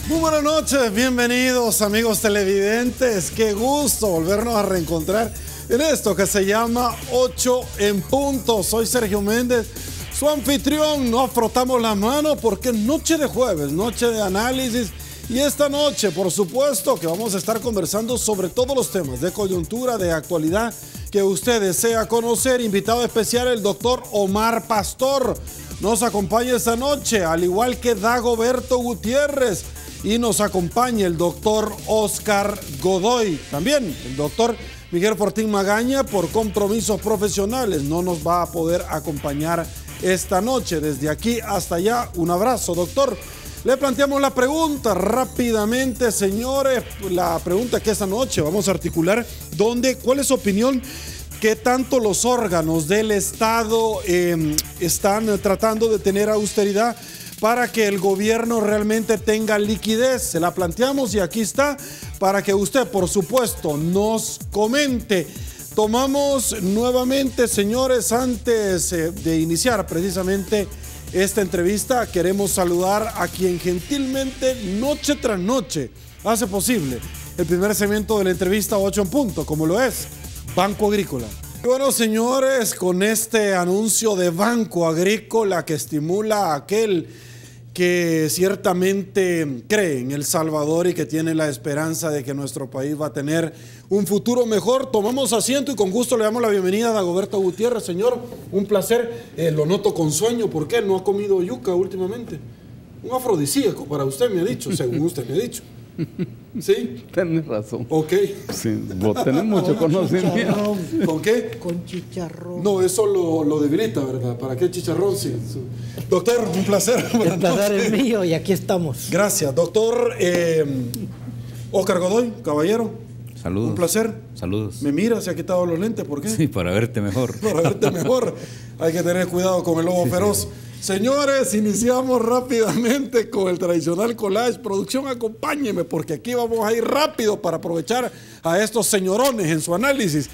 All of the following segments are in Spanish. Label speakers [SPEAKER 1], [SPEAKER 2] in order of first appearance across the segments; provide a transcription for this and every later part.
[SPEAKER 1] Muy buenas noches, bienvenidos amigos televidentes, qué gusto volvernos a reencontrar en esto que se llama 8 en punto. Soy Sergio Méndez, su anfitrión. Nos frotamos las manos porque es noche de jueves, noche de análisis, y esta noche por supuesto que vamos a estar conversando sobre todos los temas de coyuntura, de actualidad que usted desea conocer. Invitado especial el doctor Omar Pastor nos acompaña esta noche, al igual que Dagoberto Gutiérrez. Y nos acompaña el doctor Oscar Godoy. También el doctor Miguel Fortín Magaña, por compromisos profesionales, no nos va a poder acompañar esta noche. Desde aquí hasta allá, un abrazo, doctor. Le planteamos la pregunta rápidamente, señores. La pregunta que esta noche vamos a articular, ¿cuál es su opinión? ¿Qué tanto los órganos del Estado están tratando de tener austeridad para que el gobierno realmente tenga liquidez? Se la planteamos y aquí está para que usted, por supuesto, nos comente. Tomamos nuevamente, señores, antes de iniciar precisamente esta entrevista, queremos saludar a quien gentilmente, noche tras noche, hace posible el primer segmento de la entrevista 8 en punto, como lo es Banco Agrícola. Bueno, señores, con este anuncio de Banco Agrícola que estimula a aquel que ciertamente cree en El Salvador y que tiene la esperanza de que nuestro país va a tener un futuro mejor, tomamos asiento y con gusto le damos la bienvenida a Dagoberto Gutiérrez. Señor, un placer. Lo noto con sueño. ¿Por qué? ¿No ha comido yuca últimamente? Un afrodisíaco para usted, me ha dicho, según usted me ha dicho. ¿Sí?
[SPEAKER 2] Tienes razón.
[SPEAKER 1] Ok.
[SPEAKER 2] Sí, vos tenés mucho conocimiento.
[SPEAKER 1] ¿Con qué?
[SPEAKER 3] Con chicharrón.
[SPEAKER 1] No, eso lo debilita, ¿verdad? ¿Para qué chicharrón? Sí. Doctor, un placer.
[SPEAKER 3] El placer es mío y aquí estamos.
[SPEAKER 1] Gracias. Doctor Oscar Godoy, caballero.
[SPEAKER 2] Saludos.
[SPEAKER 1] Un placer.
[SPEAKER 2] Saludos.
[SPEAKER 1] ¿Me mira? ¿Se ha quitado los lentes? ¿Por qué?
[SPEAKER 2] Sí, para verte mejor.
[SPEAKER 1] Para verte mejor. Hay que tener cuidado con el lobo feroz. Señores, iniciamos rápidamente con el tradicional collage. Producción, acompáñeme porque aquí vamos a ir rápido para aprovechar a estos señorones en su análisis.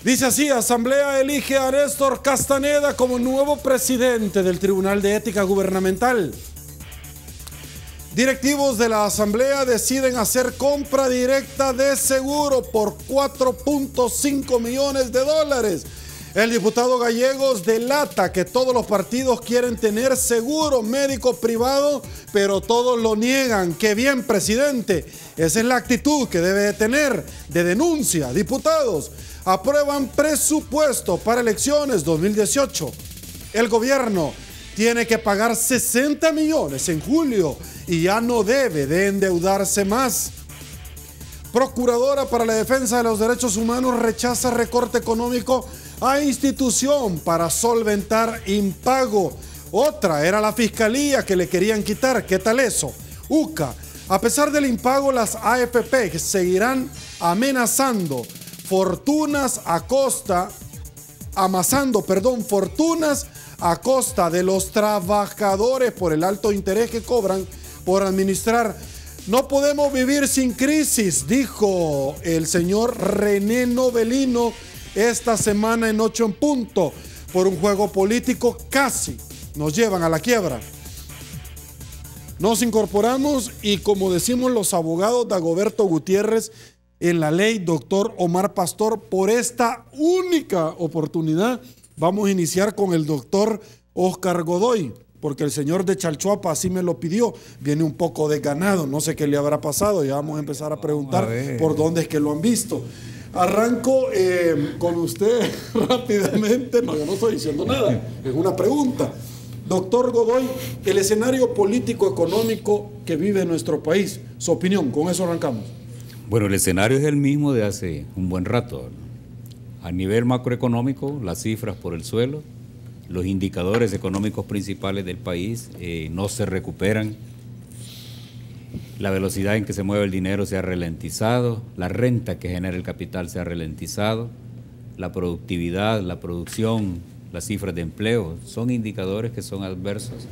[SPEAKER 1] Dice así: Asamblea elige a Néstor Castaneda como nuevo presidente del Tribunal de Ética Gubernamental. Directivos de la Asamblea deciden hacer compra directa de seguro por 4.5 millones de dólares. El diputado Gallegos delata que todos los partidos quieren tener seguro médico privado, pero todos lo niegan. ¡Qué bien, presidente! Esa es la actitud que debe de tener de denuncia. Diputados aprueban presupuesto para elecciones 2018. El gobierno tiene que pagar 60 millones en julio y ya no debe de endeudarse más. Procuradora para la Defensa de los Derechos Humanos rechaza recorte económico a institución para solventar impago. Otra era la fiscalía que le querían quitar. ¿Qué tal eso? UCA, a pesar del impago, las AFP seguirán amasando fortunas a costa de los trabajadores por el alto interés que cobran por administrar. No podemos vivir sin crisis, dijo el señor René Novelino esta semana en 8 en punto. Por un juego político casi nos llevan a la quiebra. Nos incorporamos y, como decimos los abogados Dagoberto Gutiérrez, en la ley doctor Omar Pastor, por esta única oportunidad vamos a iniciar con el doctor Oscar Godoy, porque el señor de Chalchuapa así me lo pidió. Viene un poco desganado, no sé qué le habrá pasado. Ya vamos a empezar a preguntar por dónde es que lo han visto. Arranco con usted rápidamente. No, yo no estoy diciendo nada, es una pregunta. Doctor Godoy, el escenario político-económico que vive nuestro país, su opinión, con eso arrancamos.
[SPEAKER 2] Bueno, el escenario es el mismo de hace un buen rato. A nivel macroeconómico, las cifras por el suelo, los indicadores económicos principales del país no se recuperan. La velocidad en que se mueve el dinero se ha ralentizado, la renta que genera el capital se ha ralentizado, la productividad, la producción, las cifras de empleo, son indicadores que son adversos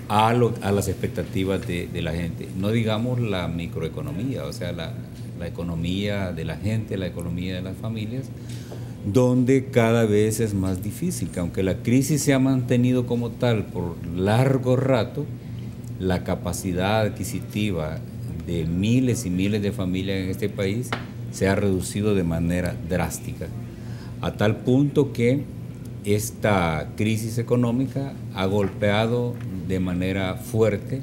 [SPEAKER 2] a las expectativas de la gente. No digamos la microeconomía, o sea, la economía de la gente, la economía de las familias, donde cada vez es más difícil, que aunque la crisis se ha mantenido como tal por largo rato, la capacidad adquisitiva de miles y miles de familias en este país se ha reducido de manera drástica, a tal punto que esta crisis económica ha golpeado de manera fuerte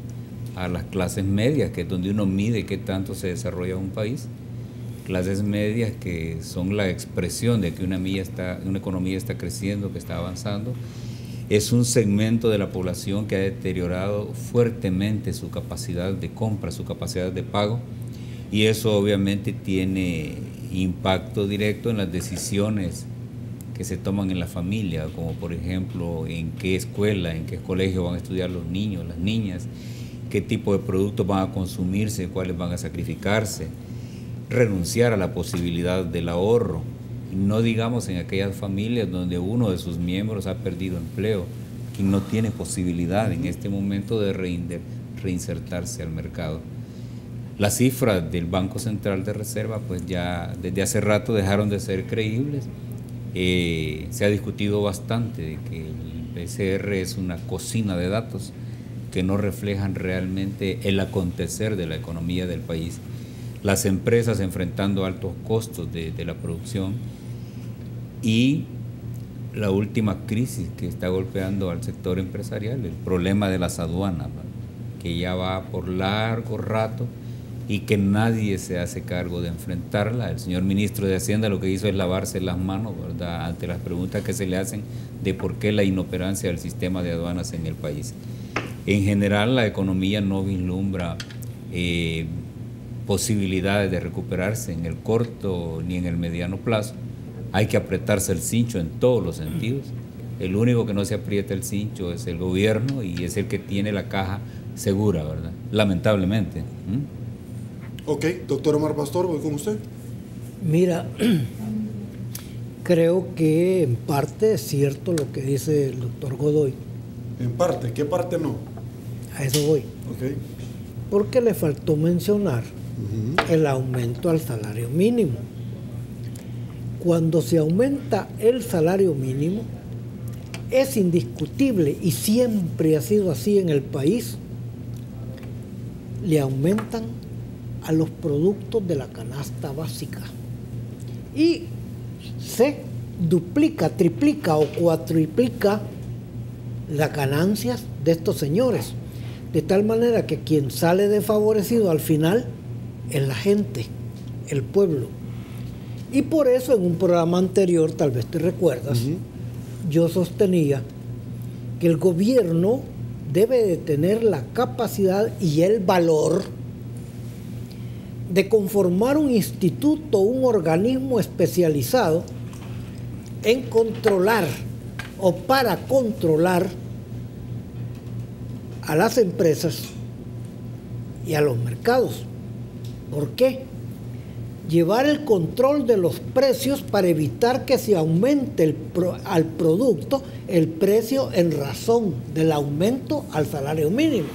[SPEAKER 2] a las clases medias, que es donde uno mide qué tanto se desarrolla un país. Clases medias que son la expresión de que una economía está creciendo, que está avanzando. Es un segmento de la población que ha deteriorado fuertemente su capacidad de compra, su capacidad de pago, y eso obviamente tiene impacto directo en las decisiones que se toman en la familia, como por ejemplo en qué escuela, en qué colegio van a estudiar los niños, las niñas, qué tipo de productos van a consumirse, cuáles van a sacrificarse, renunciar a la posibilidad del ahorro. No digamos en aquellas familias donde uno de sus miembros ha perdido empleo y no tiene posibilidad en este momento de reinsertarse al mercado. Las cifras del Banco Central de Reserva pues ya desde hace rato dejaron de ser creíbles. Se ha discutido bastante de que el BCR es una cocina de datos que no reflejan realmente el acontecer de la economía del país. Las empresas enfrentando altos costos de la producción y la última crisis que está golpeando al sector empresarial, el problema de las aduanas, ¿verdad?, que ya va por largo rato y que nadie se hace cargo de enfrentarla. El señor ministro de Hacienda lo que hizo es lavarse las manos, ¿verdad?, ante las preguntas que se le hacen de por qué la inoperancia del sistema de aduanas en el país. En general, la economía no vislumbra posibilidades de recuperarse en el corto ni en el mediano plazo. Hay que apretarse el cincho en todos los sentidos. El único que no se aprieta el cincho es el gobierno y es el que tiene la caja segura, ¿verdad?, lamentablemente.
[SPEAKER 1] Ok, doctor Omar Pastor, voy con usted.
[SPEAKER 3] Mira, creo que en parte es cierto lo que dice el doctor Godoy.
[SPEAKER 1] En parte, ¿qué parte no?
[SPEAKER 3] A eso voy.
[SPEAKER 1] Ok.
[SPEAKER 3] Porque le faltó mencionar el aumento al salario mínimo. Cuando se aumenta el salario mínimo, es indiscutible, y siempre ha sido así en el país, le aumentan a los productos de la canasta básica. Y se duplica, triplica o cuatriplica las ganancias de estos señores. De tal manera que quien sale desfavorecido al final es la gente, el pueblo. Y por eso en un programa anterior, tal vez te recuerdas, yo sostenía que el gobierno debe de tener la capacidad y el valor de conformar un instituto, un organismo especializado en controlar o para controlar a las empresas y a los mercados. ¿Por qué? Llevar el control de los precios para evitar que se aumente al producto el precio en razón del aumento al salario mínimo.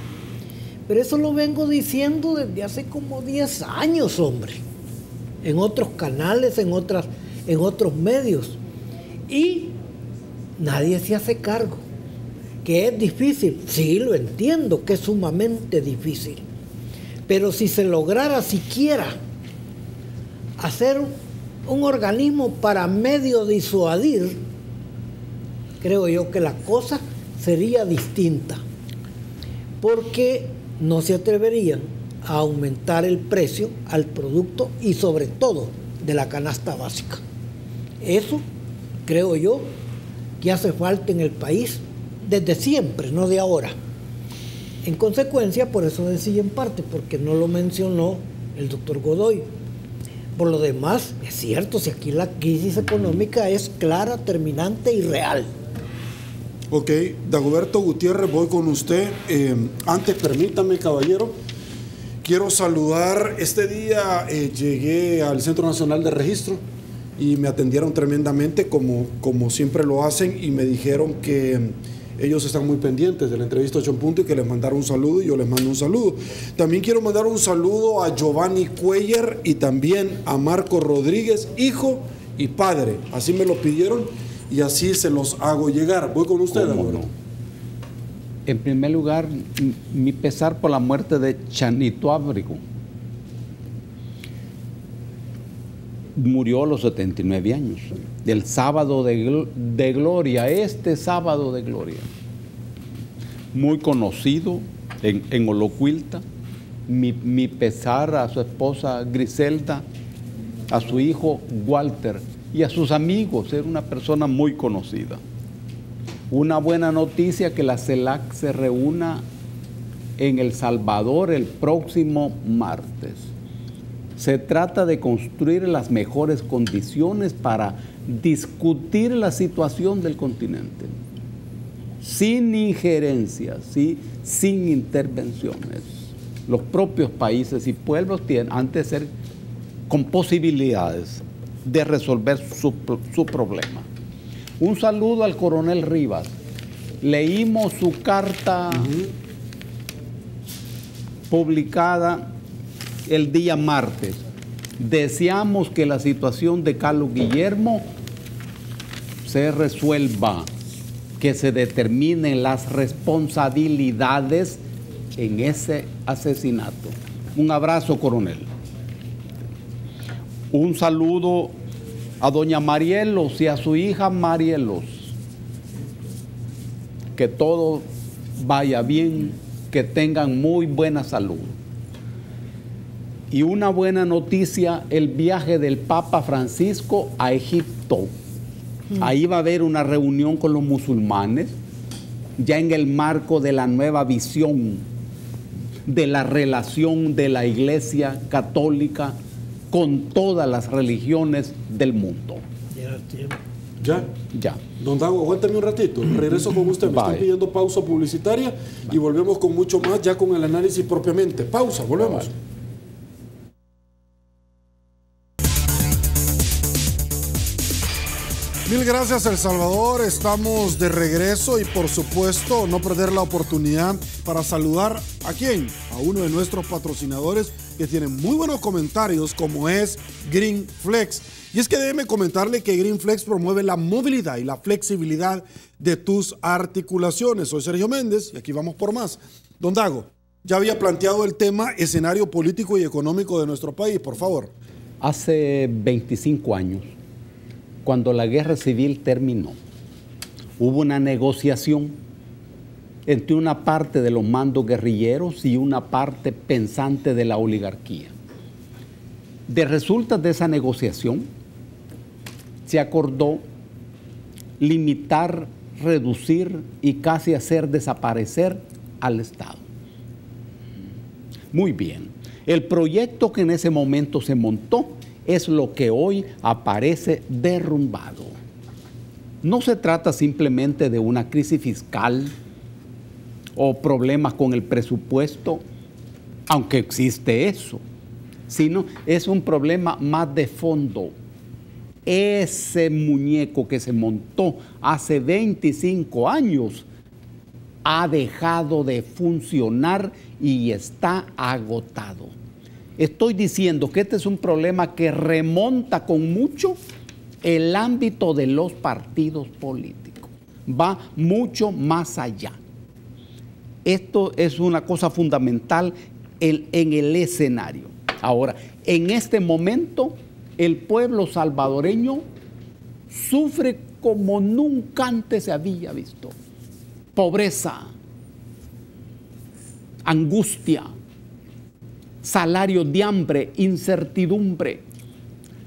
[SPEAKER 3] Pero eso lo vengo diciendo desde hace como 10 años, hombre. En otros canales, en otros medios. Y nadie se hace cargo. Que es difícil, sí, lo entiendo, que es sumamente difícil. Pero si se lograra siquiera hacer un organismo para medio disuadir, creo yo que la cosa sería distinta. Porque no se atreverían a aumentar el precio al producto y sobre todo de la canasta básica. Eso creo yo que hace falta en el país desde siempre, no de ahora. En consecuencia, por eso decía en parte, porque no lo mencionó el doctor Godoy. Por lo demás, es cierto, si aquí la crisis económica es clara, terminante y real.
[SPEAKER 1] Ok, Dagoberto Gutiérrez, voy con usted. Antes, permítame, caballero, quiero saludar. Este día llegué al Centro Nacional de Registro y me atendieron tremendamente, como siempre lo hacen, y me dijeron que ellos están muy pendientes de la entrevista 8 en punto y que les mandaron un saludo, y yo les mando un saludo. También quiero mandar un saludo a Giovanni Cuellar y también a Marco Rodríguez, hijo y padre. Así me lo pidieron y así se los hago llegar. Voy con usted,
[SPEAKER 2] ¿Cómo no?
[SPEAKER 4] En primer lugar, mi pesar por la muerte de Chanito Ábrego. Murió a los 79 años. El sábado de gloria, este sábado de gloria. Muy conocido en Olocuilta. Mi pesar a su esposa Griselda, a su hijo Walter y a sus amigos. Era una persona muy conocida. Una buena noticia que la CELAC se reúna en El Salvador el próximo martes. Se trata de construir las mejores condiciones para discutir la situación del continente, sin injerencias, ¿sí? Sin intervenciones. Los propios países y pueblos han de ser con posibilidades de resolver su problema. Un saludo al coronel Rivas. Leímos su carta publicada el día martes. Deseamos que la situación de Carlos Guillermo se resuelva, que se determinen las responsabilidades en ese asesinato. Un abrazo, coronel. Un saludo a doña Marielos y a su hija Marielos. Que todo vaya bien, que tengan muy buena salud. Y una buena noticia, el viaje del Papa Francisco a Egipto. Ahí va a haber una reunión con los musulmanes, ya en el marco de la nueva visión de la relación de la Iglesia Católica con todas las religiones del mundo.
[SPEAKER 1] ¿Ya?
[SPEAKER 4] Ya.
[SPEAKER 1] Don Dago, aguántame un ratito. Regreso con usted. Me están pidiendo pausa publicitaria y volvemos con mucho más, ya con el análisis propiamente. Pausa, volvemos. Mil gracias, El Salvador. Estamos de regreso y, por supuesto, no perder la oportunidad para saludar a quién, a uno de nuestros patrocinadores que tiene muy buenos comentarios, como es Green Flex. Y es que déjeme comentarle que Green Flex promueve la movilidad y la flexibilidad de tus articulaciones. Soy Sergio Méndez y aquí vamos por más. Don Dago, ya había planteado el tema escenario político y económico de nuestro país, por favor.
[SPEAKER 4] Hace 25 años, cuando la guerra civil terminó, hubo una negociación entre una parte de los mandos guerrilleros y una parte pensante de la oligarquía. De resultas de esa negociación, se acordó limitar, reducir y casi hacer desaparecer al Estado. Muy bien. El proyecto que en ese momento se montó es lo que hoy aparece derrumbado. No se trata simplemente de una crisis fiscal o problemas con el presupuesto, aunque existe eso, sino es un problema más de fondo. Ese muñeco que se montó hace 25 años ha dejado de funcionar y está agotado. Estoy diciendo que este es un problema que remonta con mucho el ámbito de los partidos políticos. Va mucho más allá. Esto es una cosa fundamental en el escenario. Ahora, en este momento, el pueblo salvadoreño sufre como nunca antes se había visto. Pobreza, angustia, salarios de hambre, incertidumbre,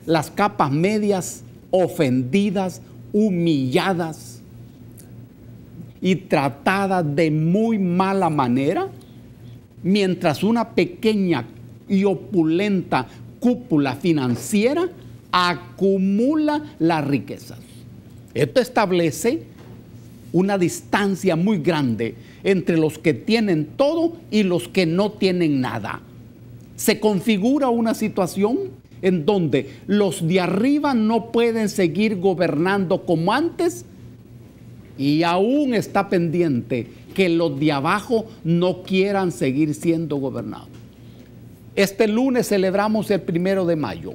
[SPEAKER 4] las capas medias ofendidas, humilladas y tratadas de muy mala manera, mientras una pequeña y opulenta cúpula financiera acumula las riquezas. Esto establece una distancia muy grande entre los que tienen todo y los que no tienen nada. Se configura una situación en donde los de arriba no pueden seguir gobernando como antes y aún está pendiente que los de abajo no quieran seguir siendo gobernados. Este lunes celebramos el 1 de mayo,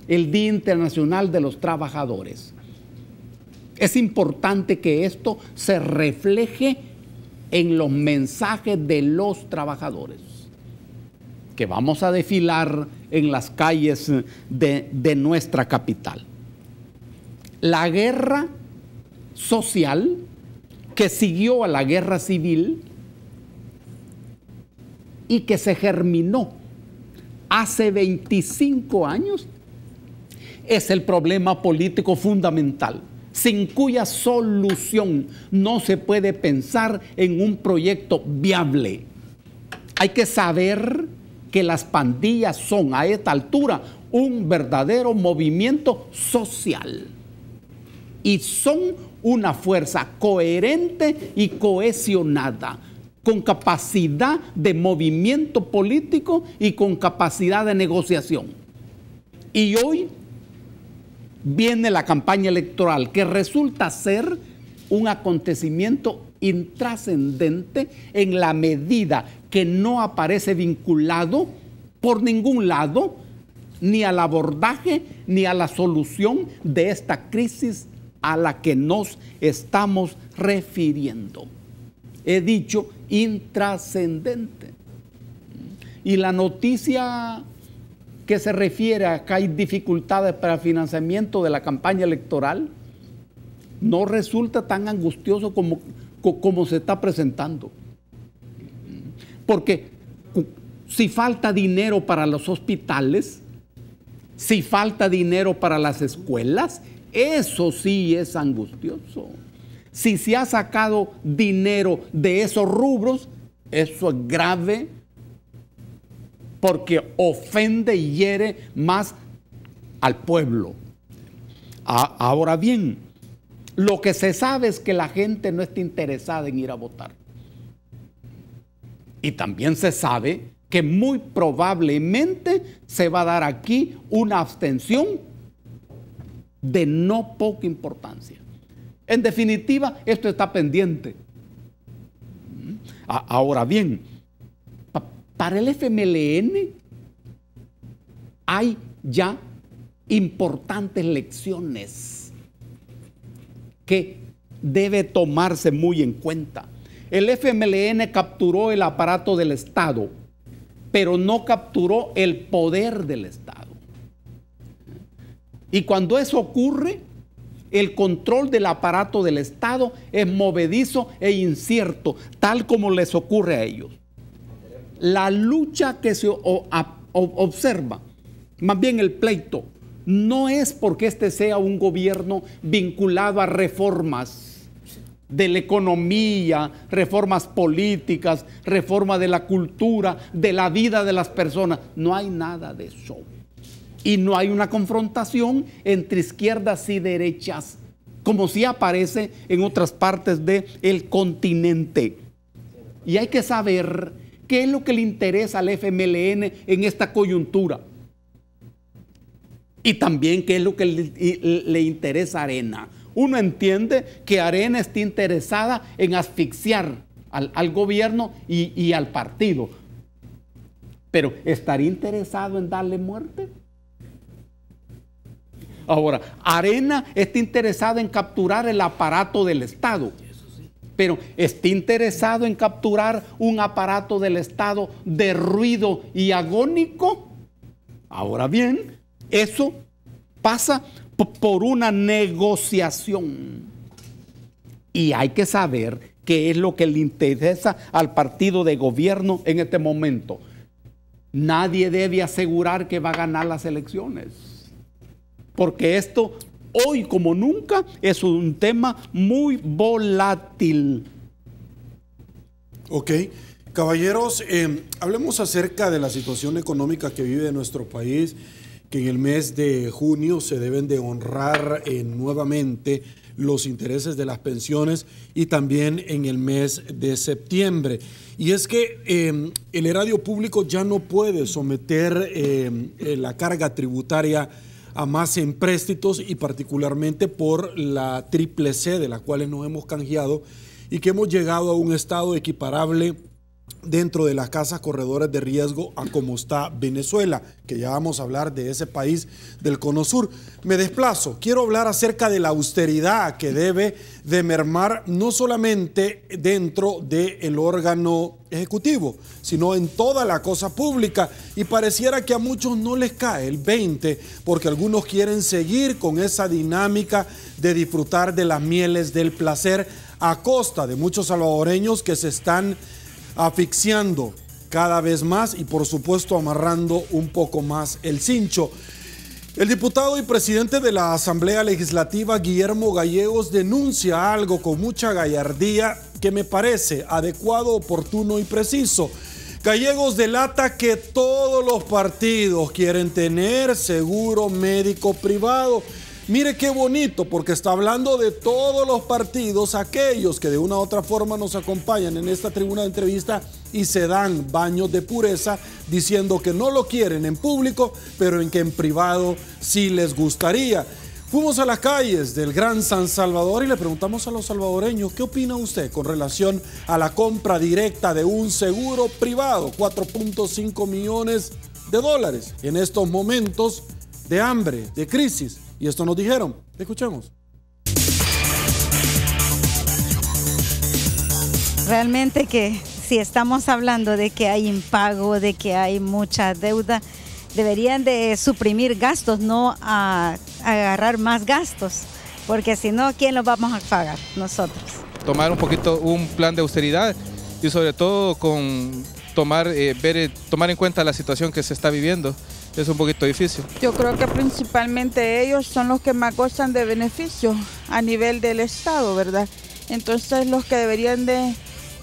[SPEAKER 4] el Día Internacional de los Trabajadores. Es importante que esto se refleje en los mensajes de los trabajadores que vamos a desfilar en las calles de nuestra capital. La guerra social que siguió a la guerra civil y que se germinó hace 25 años es el problema político fundamental, sin cuya solución no se puede pensar en un proyecto viable. Hay que saber que las pandillas son a esta altura un verdadero movimiento social y son una fuerza coherente y cohesionada, con capacidad de movimiento político y con capacidad de negociación. Y hoy viene la campaña electoral, que resulta ser un acontecimiento intrascendente en la medida que no aparece vinculado por ningún lado ni al abordaje ni a la solución de esta crisis a la que nos estamos refiriendo. He dicho intrascendente. Y la noticia que se refiere a que hay dificultades para el financiamiento de la campaña electoral no resulta tan angustioso como se está presentando. Porque si falta dinero para los hospitales, si falta dinero para las escuelas, eso sí es angustioso. Si se ha sacado dinero de esos rubros, eso es grave, porque ofende y hiere más al pueblo. Ahora bien, lo que se sabe es que la gente no está interesada en ir a votar. Y también se sabe que muy probablemente se va a dar aquí una abstención de no poca importancia. En definitiva, esto está pendiente. Ahora bien, para el FMLN hay ya importantes lecciones que debe tomarse muy en cuenta. El FMLN capturó el aparato del Estado, pero no capturó el poder del Estado. Y cuando eso ocurre, el control del aparato del Estado es movedizo e incierto, tal como les ocurre a ellos. La lucha que se observa, más bien el pleito, no es porque este sea un gobierno vinculado a reformas de la economía, reformas políticas, reforma de la cultura, de la vida de las personas. No hay nada de eso. Y no hay una confrontación entre izquierdas y derechas, como sí aparece en otras partes del continente. Y hay que saber qué es lo que le interesa al FMLN en esta coyuntura. Y también qué es lo que le interesa a Arena. Uno entiende que Arena está interesada en asfixiar al gobierno y al partido. Pero ¿estaría interesado en darle muerte? Ahora, Arena está interesado en capturar el aparato del Estado, pero está interesado en capturar un aparato del Estado de ruido y agónico. Ahora bien, eso pasa por una negociación. Y hay que saber qué es lo que le interesa al partido de gobierno en este momento. Nadie debe asegurar que va a ganar las elecciones, porque esto, hoy como nunca, es un tema muy volátil.
[SPEAKER 1] Ok, caballeros, hablemos acerca de la situación económica que vive nuestro país, que en el mes de junio se deben de honrar nuevamente los intereses de las pensiones y también en el mes de septiembre. Y es que el erario público ya no puede someter la carga tributaria a más empréstitos, y particularmente por la triple C de la cual nos hemos canjeado y que hemos llegado a un estado equiparable dentro de las casas corredores de riesgo a como está Venezuela, que ya vamos a hablar de ese país del Cono Sur. Me desplazo, quiero hablar acerca de la austeridad que debe de mermar no solamente dentro del órgano ejecutivo, sino en toda la cosa pública, y pareciera que a muchos no les cae el 20, porque algunos quieren seguir con esa dinámica de disfrutar de las mieles del placer a costa de muchos salvadoreños que se están asfixiando cada vez más y por supuesto amarrando un poco más el cincho. El diputado y presidente de la Asamblea Legislativa, Guillermo Gallegos, denuncia algo con mucha gallardía que me parece adecuado, oportuno y preciso. Gallegos delata que todos los partidos quieren tener seguro médico privado. Mire qué bonito, porque está hablando de todos los partidos, aquellos que de una u otra forma nos acompañan en esta tribuna de entrevista y se dan baños de pureza diciendo que no lo quieren en público, pero en que en privado sí les gustaría. Fuimos a las calles del Gran San Salvador y le preguntamos a los salvadoreños, ¿qué opina usted con relación a la compra directa de un seguro privado? 4.5 millones de dólares en estos momentos de hambre, de crisis. Y esto nos dijeron. Escuchemos.
[SPEAKER 5] Realmente que si estamos hablando de que hay impago, de que hay mucha deuda, deberían de suprimir gastos, no a agarrar más gastos, porque si no, ¿quién los vamos a pagar? Nosotros.
[SPEAKER 6] Tomar un poquito un plan de austeridad y sobre todo con tomar en cuenta la situación que se está viviendo. Es un poquito difícil.
[SPEAKER 7] Yo creo que principalmente ellos son los que más gozan de beneficios a nivel del Estado, ¿verdad? Entonces los que deberían de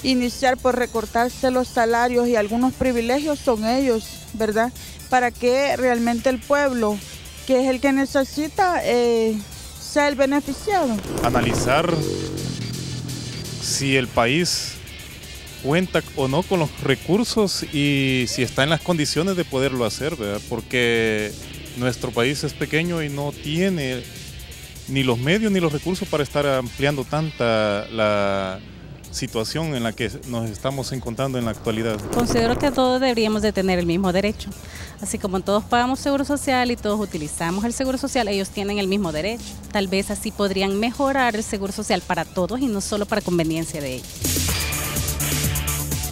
[SPEAKER 7] iniciar por recortarse los salarios y algunos privilegios son ellos, ¿verdad? Para que realmente el pueblo, que es el que necesita, sea el beneficiado.
[SPEAKER 8] Analizar si el país cuenta o no con los recursos y si está en las condiciones de poderlo hacer, ¿verdad? Porque nuestro país es pequeño y no tiene ni los medios ni los recursos para estar ampliando tanta la situación en la que nos estamos encontrando en la actualidad.
[SPEAKER 9] Considero que todos deberíamos de tener el mismo derecho. Así como todos pagamos seguro social y todos utilizamos el seguro social, ellos tienen el mismo derecho. Tal vez así podrían mejorar el seguro social para todos y no solo para conveniencia de ellos.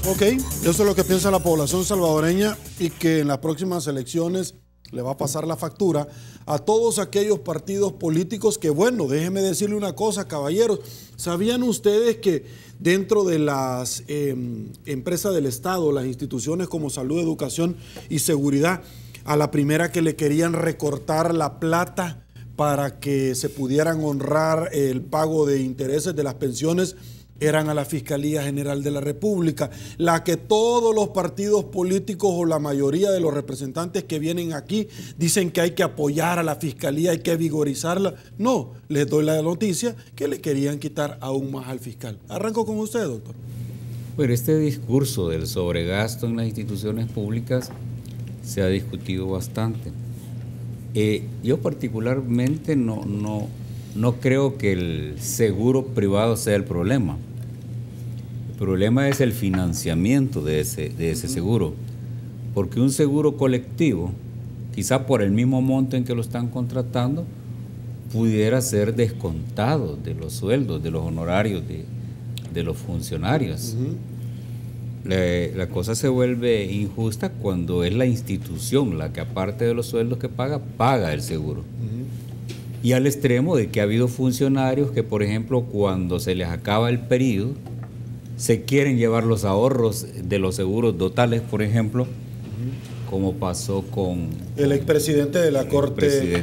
[SPEAKER 1] Ok, eso es lo que piensa la población salvadoreña y que en las próximas elecciones le va a pasar la factura a todos aquellos partidos políticos que, bueno, déjenme decirle una cosa, caballeros, ¿sabían ustedes que dentro de las empresas del Estado, las instituciones como salud, educación y seguridad, a la primera que le querían recortar la plata para que se pudieran honrar el pago de intereses de las pensiones, eran a la Fiscalía General de la República, la que todos los partidos políticos o la mayoría de los representantes que vienen aquí dicen que hay que apoyar a la Fiscalía, hay que vigorizarla? No, les doy la noticia que le querían quitar aún más al fiscal. Arranco con usted, doctor.
[SPEAKER 2] Bueno, este discurso del sobregasto en las instituciones públicas se ha discutido bastante. Yo particularmente no creo que el seguro privado sea el problema. El problema es el financiamiento de ese seguro, porque un seguro colectivo, quizá por el mismo monto en que lo están contratando, pudiera ser descontado de los sueldos, de los honorarios de los funcionarios. La cosa se vuelve injusta cuando es la institución la que, aparte de los sueldos que paga el seguro. Y al extremo de que ha habido funcionarios que, por ejemplo, cuando se les acaba el periodo, se quieren llevar los ahorros de los seguros totales, por ejemplo, como pasó con
[SPEAKER 1] el expresidente de la Corte,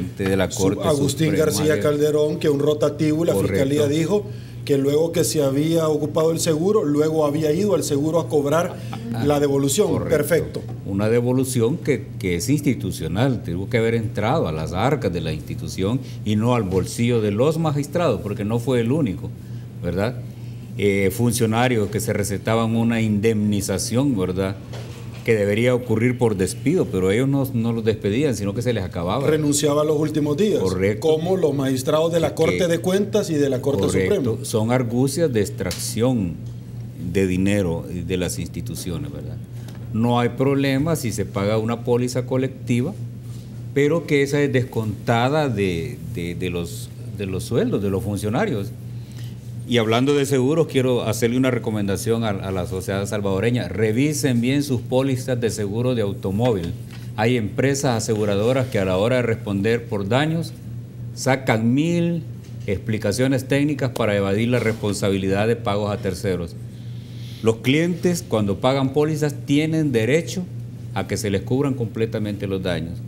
[SPEAKER 1] Agustín García Calderón, que un rotativo, la Fiscalía dijo que luego que se había ocupado el seguro, luego había ido al seguro a cobrar la devolución. Correcto. Perfecto.
[SPEAKER 2] Una devolución que es institucional, tuvo que haber entrado a las arcas de la institución y no al bolsillo de los magistrados, porque no fue el único, ¿verdad? Funcionarios que se recetaban una indemnización, ¿verdad?, que debería ocurrir por despido, pero ellos no los despedían, sino que se les acababa.
[SPEAKER 1] Renunciaba los últimos días.
[SPEAKER 2] Correcto.
[SPEAKER 1] Como los magistrados de la Corte de Cuentas y de la Corte Suprema.
[SPEAKER 2] Son argucias de extracción de dinero de las instituciones, ¿verdad? No hay problema si se paga una póliza colectiva, pero que esa es descontada de los sueldos de los funcionarios. Y hablando de seguros, quiero hacerle una recomendación a la sociedad salvadoreña. Revisen bien sus pólizas de seguro de automóvil. Hay empresas aseguradoras que a la hora de responder por daños sacan 1000 explicaciones técnicas para evadir la responsabilidad de pagos a terceros. Los clientes, cuando pagan pólizas, tienen derecho a que se les cubran completamente los daños.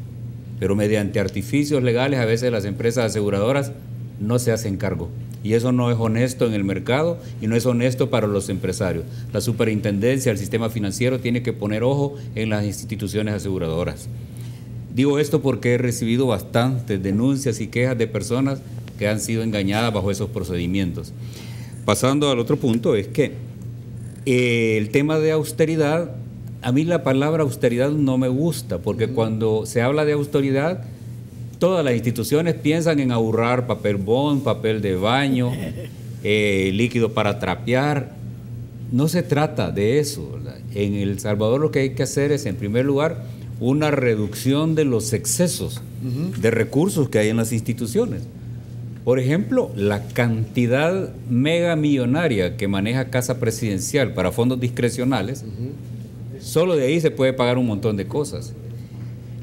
[SPEAKER 2] Pero mediante artificios legales, a veces las empresas aseguradoras no se hacen cargo. Y eso no es honesto en el mercado y no es honesto para los empresarios. La superintendencia, el sistema financiero tiene que poner ojo en las instituciones aseguradoras. Digo esto porque he recibido bastantes denuncias y quejas de personas que han sido engañadas bajo esos procedimientos. Pasando al otro punto, es que el tema de austeridad, a mí la palabra austeridad no me gusta, porque cuando se habla de austeridad, todas las instituciones piensan en ahorrar papel bond, papel de baño, líquido para trapear. No se trata de eso, ¿verdad? En El Salvador lo que hay que hacer es, en primer lugar, una reducción de los excesos de recursos que hay en las instituciones. Por ejemplo, la cantidad megamillonaria que maneja Casa Presidencial para fondos discrecionales, solo de ahí se puede pagar un montón de cosas.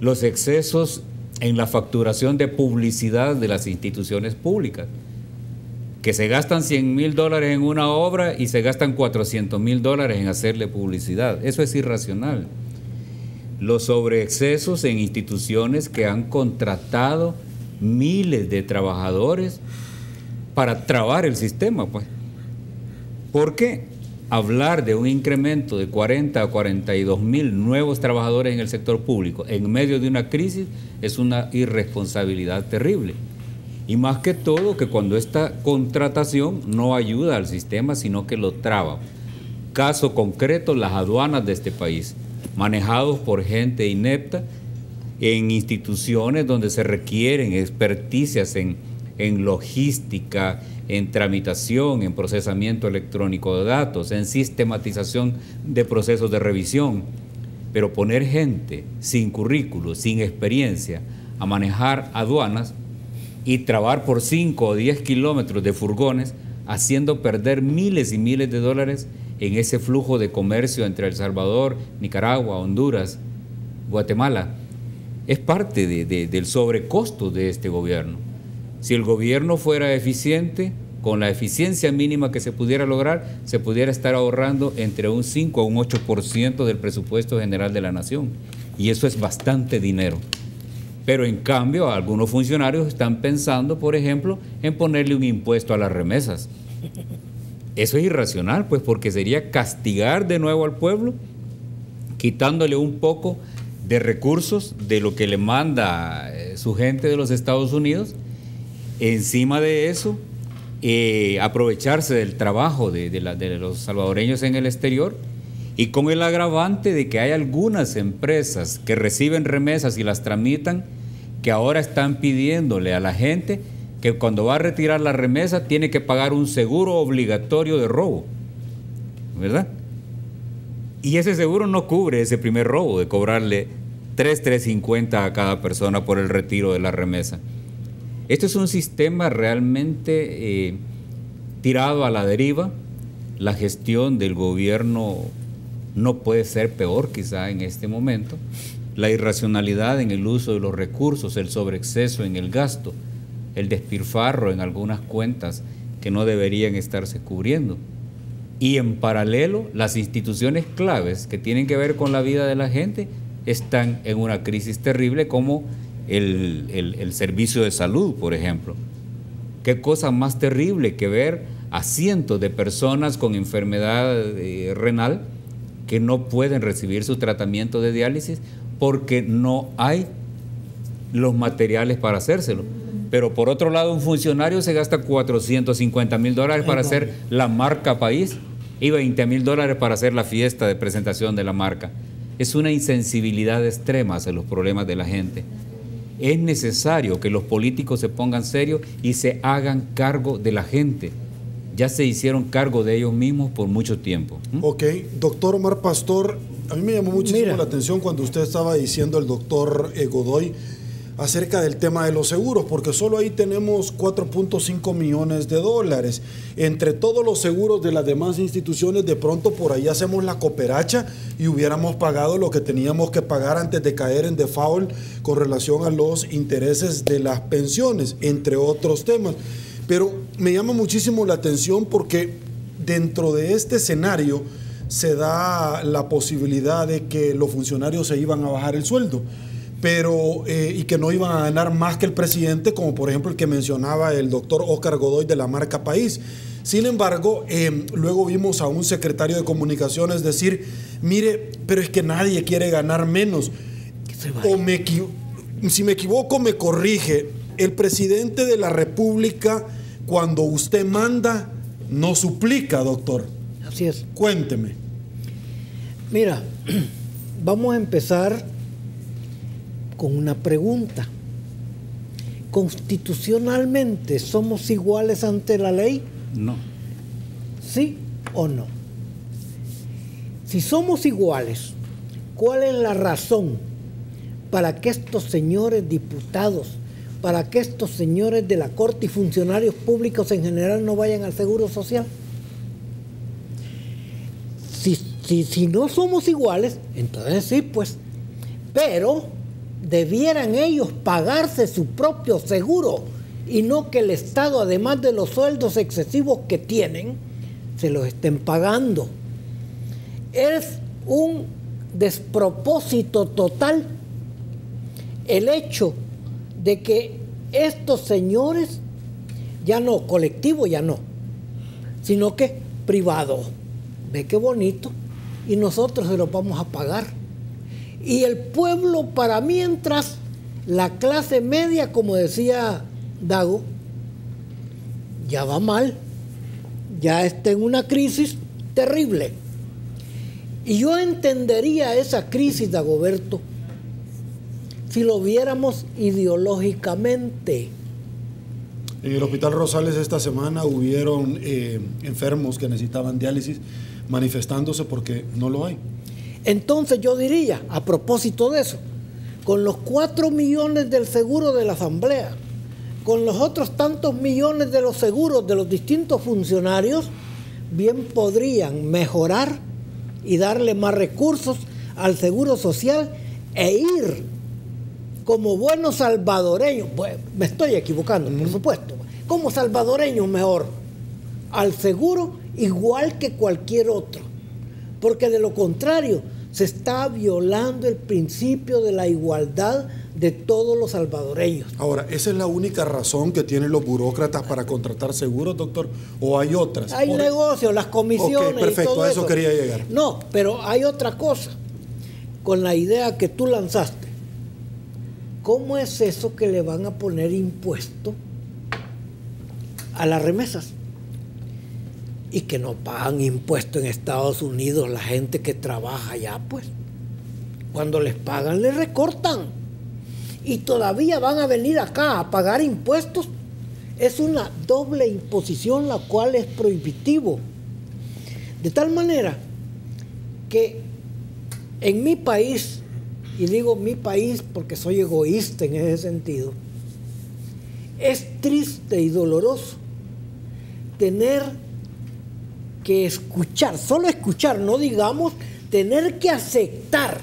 [SPEAKER 2] Los excesos en la facturación de publicidad de las instituciones públicas, que se gastan $100,000 en una obra y se gastan $400,000 en hacerle publicidad. Eso es irracional. Los sobreexcesos en instituciones que han contratado miles de trabajadores para trabar el sistema, pues. ¿Por qué? Hablar de un incremento de 40 a 42,000 nuevos trabajadores en el sector público en medio de una crisis es una irresponsabilidad terrible. Y más que todo que cuando esta contratación no ayuda al sistema, sino que lo traba. Caso concreto, las aduanas de este país, manejados por gente inepta en instituciones donde se requieren experticias en logística, en tramitación, en procesamiento electrónico de datos, en sistematización de procesos de revisión. Pero poner gente sin currículo, sin experiencia, a manejar aduanas y trabar por 5 o 10 kilómetros de furgones, haciendo perder miles y miles de dólares en ese flujo de comercio entre El Salvador, Nicaragua, Honduras, Guatemala, es parte del sobrecosto de este gobierno. Si el gobierno fuera eficiente, con la eficiencia mínima que se pudiera lograr, se pudiera estar ahorrando entre un 5 a un 8% del presupuesto general de la nación. Y eso es bastante dinero. Pero en cambio, algunos funcionarios están pensando, por ejemplo, en ponerle un impuesto a las remesas. Eso es irracional, pues, porque sería castigar de nuevo al pueblo, quitándole un poco de recursos de lo que le manda su gente de los Estados Unidos. Encima de eso, aprovecharse del trabajo de los salvadoreños en el exterior, y con el agravante de que hay algunas empresas que reciben remesas y las tramitan, que ahora están pidiéndole a la gente que cuando va a retirar la remesa tiene que pagar un seguro obligatorio de robo, ¿verdad? Y ese seguro no cubre ese primer robo de cobrarle $3.50 a cada persona por el retiro de la remesa. Esto es un sistema realmente tirado a la deriva. La gestión del gobierno no puede ser peor quizá en este momento. La irracionalidad en el uso de los recursos, el sobreexceso en el gasto, el despilfarro en algunas cuentas que no deberían estarse cubriendo. Y en paralelo, las instituciones claves que tienen que ver con la vida de la gente están en una crisis terrible, como el servicio de salud, por ejemplo. Qué cosa más terrible que ver a cientos de personas con enfermedad renal que no pueden recibir su tratamiento de diálisis porque no hay los materiales para hacérselo. Pero por otro lado, un funcionario se gasta $450,000 para hacer la marca país y $20,000 para hacer la fiesta de presentación de la marca. Es una insensibilidad extrema hacia los problemas de la gente. Es necesario que los políticos se pongan serios y se hagan cargo de la gente, ya se hicieron cargo de ellos mismos por mucho tiempo.
[SPEAKER 1] Ok, doctor Omar Pastor, a mí me llamó muchísimo la atención cuando usted estaba diciendo el doctor Godoy acerca del tema de los seguros, porque solo ahí tenemos 4.5 millones de dólares. Entre todos los seguros de las demás instituciones, de pronto por ahí hacemos la cooperacha y hubiéramos pagado lo que teníamos que pagar antes de caer en default con relación a los intereses de las pensiones, entre otros temas. Pero me llama muchísimo la atención porque dentro de este escenario se da la posibilidad de que los funcionarios se iban a bajar el sueldo, pero y que no iban a ganar más que el presidente, como por ejemplo el que mencionaba el doctor Óscar Godoy de la marca País. Sin embargo, luego vimos a un secretario de comunicaciones decir, mire, pero es que nadie quiere ganar menos. Si me equivoco, me corrige. El presidente de la República, cuando usted manda, no suplica, doctor.
[SPEAKER 3] Así es.
[SPEAKER 1] Cuénteme.
[SPEAKER 3] Mira, vamos a empezar con una pregunta. ¿Constitucionalmente somos iguales ante la ley?
[SPEAKER 2] No.
[SPEAKER 3] ¿Sí o no? Si somos iguales, ¿cuál es la razón para que estos señores diputados, para que estos señores de la Corte y funcionarios públicos en general no vayan al Seguro Social? Si no somos iguales, entonces sí, pues. Pero debieran ellos pagarse su propio seguro y no que el Estado, además de los sueldos excesivos que tienen, se los estén pagando. Es un despropósito total el hecho de que estos señores, ya no, colectivo ya no, sino que privado, ve qué bonito, y nosotros se los vamos a pagar. Y el pueblo, para mientras, la clase media, como decía Dago, ya va mal, ya está en una crisis terrible. Y yo entendería esa crisis, Dagoberto, si lo viéramos ideológicamente.
[SPEAKER 1] En el Hospital Rosales esta semana hubieron enfermos que necesitaban diálisis manifestándose porque no lo hay.
[SPEAKER 3] Entonces yo diría, a propósito de eso, con los 4 millones del seguro de la Asamblea, con los otros tantos millones de los seguros de los distintos funcionarios, bien podrían mejorar y darle más recursos al Seguro Social e ir como buenos salvadoreños, pues, me estoy equivocando, por supuesto, como salvadoreños mejor, al seguro igual que cualquier otro, porque de lo contrario se está violando el principio de la igualdad de todos los salvadoreños.
[SPEAKER 1] Ahora, ¿esa es la única razón que tienen los burócratas para contratar seguros, doctor? ¿O hay otras?
[SPEAKER 3] Hay negocios, las comisiones.
[SPEAKER 1] Ok, perfecto,
[SPEAKER 3] y todo
[SPEAKER 1] a eso quería llegar.
[SPEAKER 3] No, pero hay otra cosa, con la idea que tú lanzaste. ¿Cómo es eso que le van a poner impuesto a las remesas? Y que no pagan impuesto en Estados Unidos la gente que trabaja allá, pues. Cuando les pagan, les recortan. Y todavía van a venir acá a pagar impuestos. Es una doble imposición, la cual es prohibitivo. De tal manera que en mi país, y digo mi país porque soy egoísta en ese sentido, es triste y doloroso tener que escuchar, solo escuchar, no digamos tener que aceptar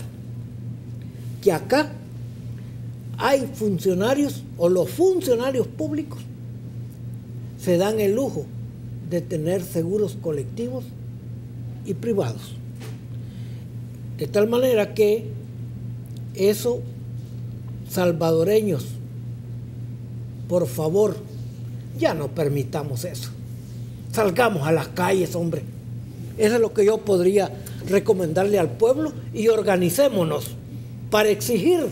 [SPEAKER 3] que acá hay funcionarios o los funcionarios públicos se dan el lujo de tener seguros colectivos y privados. De tal manera que eso, salvadoreños, por favor, ya no permitamos eso. Salgamos a las calles, hombre. Eso es lo que yo podría recomendarle al pueblo y organicémonos para exigir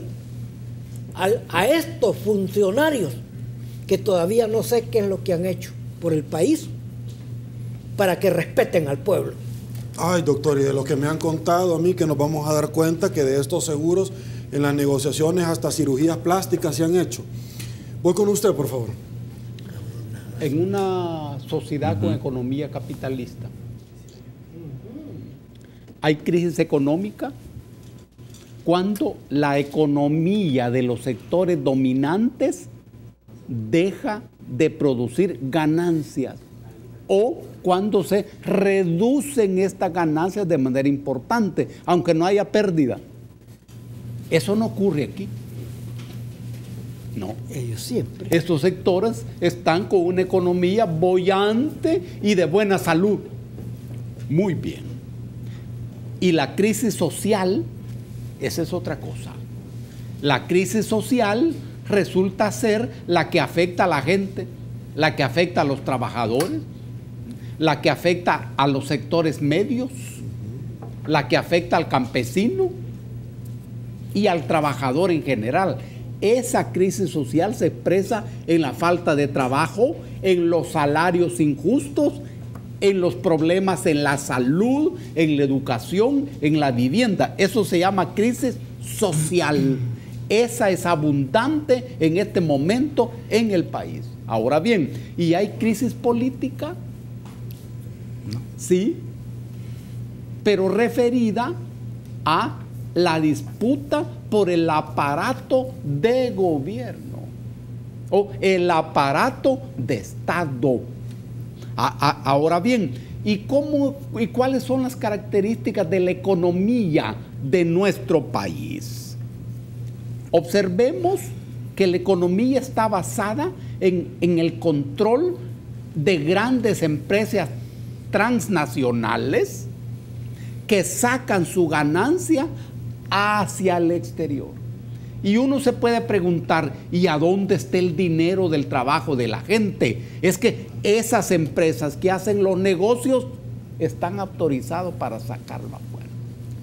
[SPEAKER 3] a estos funcionarios que todavía no sé qué es lo que han hecho por el país para que respeten al pueblo.
[SPEAKER 1] Ay, doctor, y de lo que me han contado a mí, que nos vamos a dar cuenta que de estos seguros en las negociaciones hasta cirugías plásticas se han hecho. Voy con usted, por favor.
[SPEAKER 4] en una sociedad con economía capitalista, hay crisis económica cuando la economía de los sectores dominantes deja de producir ganancias o cuando se reducen estas ganancias de manera importante, aunque no haya pérdida. Eso no ocurre aquí. No.
[SPEAKER 3] Ellos siempre.
[SPEAKER 4] Estos sectores están con una economía boyante y de buena salud. Muy bien. Y la crisis social, esa es otra cosa. La crisis social resulta ser la que afecta a la gente, la que afecta a los trabajadores, la que afecta a los sectores medios, la que afecta al campesino y al trabajador en general. Esa crisis social se expresa en la falta de trabajo, en los salarios injustos, en los problemas en la salud, en la educación, en la vivienda. Eso se llama crisis social. Esa es abundante en este momento en el país. Ahora bien, ¿y hay crisis política? Sí, pero referida a la disputa por el aparato de gobierno o el aparato de Estado. Ahora bien, ¿y cuáles son las características de la economía de nuestro país? Observemos que la economía está basada en el control de grandes empresas transnacionales que sacan su ganancia hacia el exterior. Y uno se puede preguntar, ¿y a dónde está el dinero del trabajo de la gente? Es que esas empresas que hacen los negocios están autorizados para sacarlo afuera.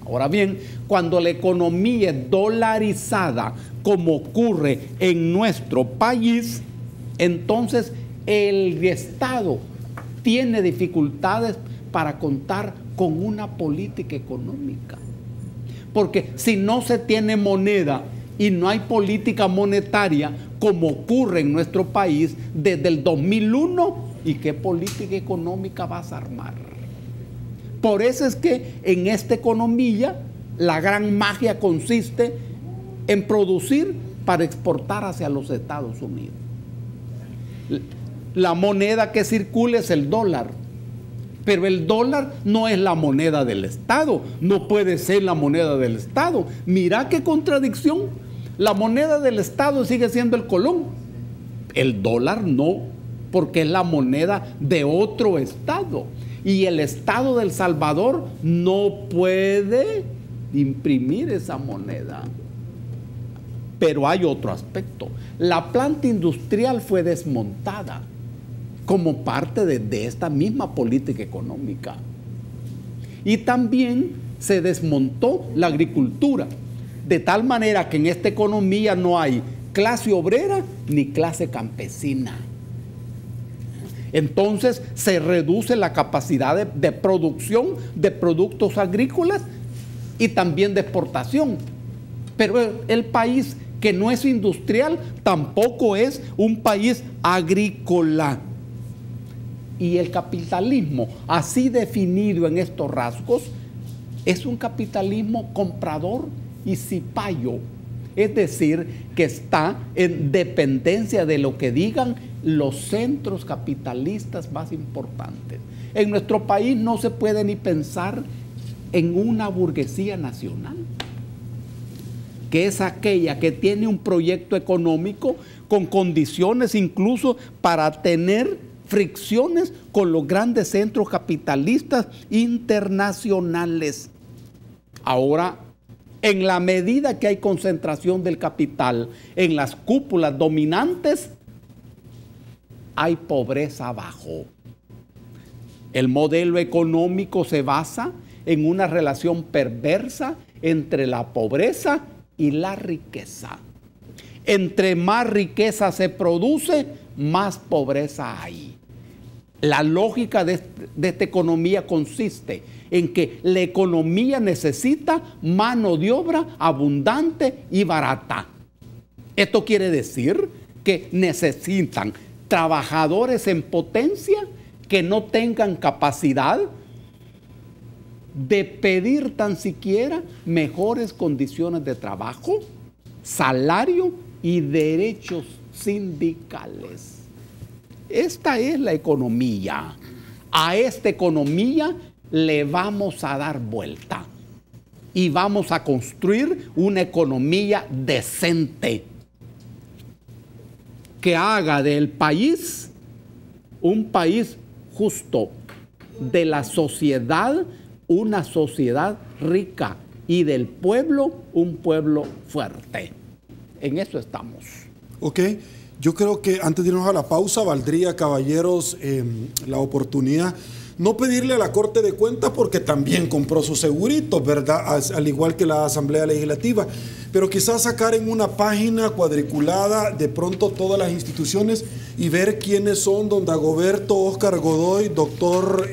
[SPEAKER 4] Ahora bien, cuando la economía es dolarizada, como ocurre en nuestro país, entonces el Estado tiene dificultades para contar con una política económica. Porque si no se tiene moneda y no hay política monetaria, como ocurre en nuestro país desde el 2001, ¿y qué política económica vas a armar? Por eso es que en esta economía la gran magia consiste en producir para exportar hacia los Estados Unidos. La moneda que circula es el dólar. Pero el dólar no es la moneda del Estado, no puede ser la moneda del Estado. Mira qué contradicción. La moneda del Estado sigue siendo el colón. El dólar no, porque es la moneda de otro Estado. Y el Estado de El Salvador no puede imprimir esa moneda. Pero hay otro aspecto. La planta industrial fue desmontada como parte de esta misma política económica. Y también se desmontó la agricultura, de tal manera que en esta economía no hay clase obrera ni clase campesina. Entonces se reduce la capacidad de producción de productos agrícolas y también de exportación. Pero el país que no es industrial tampoco es un país agrícola. Y el capitalismo, así definido en estos rasgos, es un capitalismo comprador y cipayo. Es decir, que está en dependencia de lo que digan los centros capitalistas más importantes. En nuestro país no se puede ni pensar en una burguesía nacional, que es aquella que tiene un proyecto económico con condiciones incluso para tener fricciones con los grandes centros capitalistas internacionales. Ahora, en la medida que hay concentración del capital en las cúpulas dominantes, hay pobreza abajo. El modelo económico se basa en una relación perversa entre la pobreza y la riqueza. Entre más riqueza se produce, más pobreza hay. La lógica de esta economía consiste en que la economía necesita mano de obra abundante y barata. Esto quiere decir que necesitan trabajadores en potencia que no tengan capacidad de pedir tan siquiera mejores condiciones de trabajo, salario y derechos sindicales. Esta es la economía. A esta economía le vamos a dar vuelta y vamos a construir una economía decente que haga del país un país justo, de la sociedad una sociedad rica y del pueblo un pueblo fuerte. En eso estamos.
[SPEAKER 1] Ok, yo creo que antes de irnos a la pausa valdría, caballeros, la oportunidad no pedirle a la Corte de Cuentas porque también compró sus seguritos, ¿verdad? Al igual que la Asamblea Legislativa, pero quizás sacar en una página cuadriculada de pronto todas las instituciones y ver quiénes son don Dagoberto, Óscar Godoy, doctor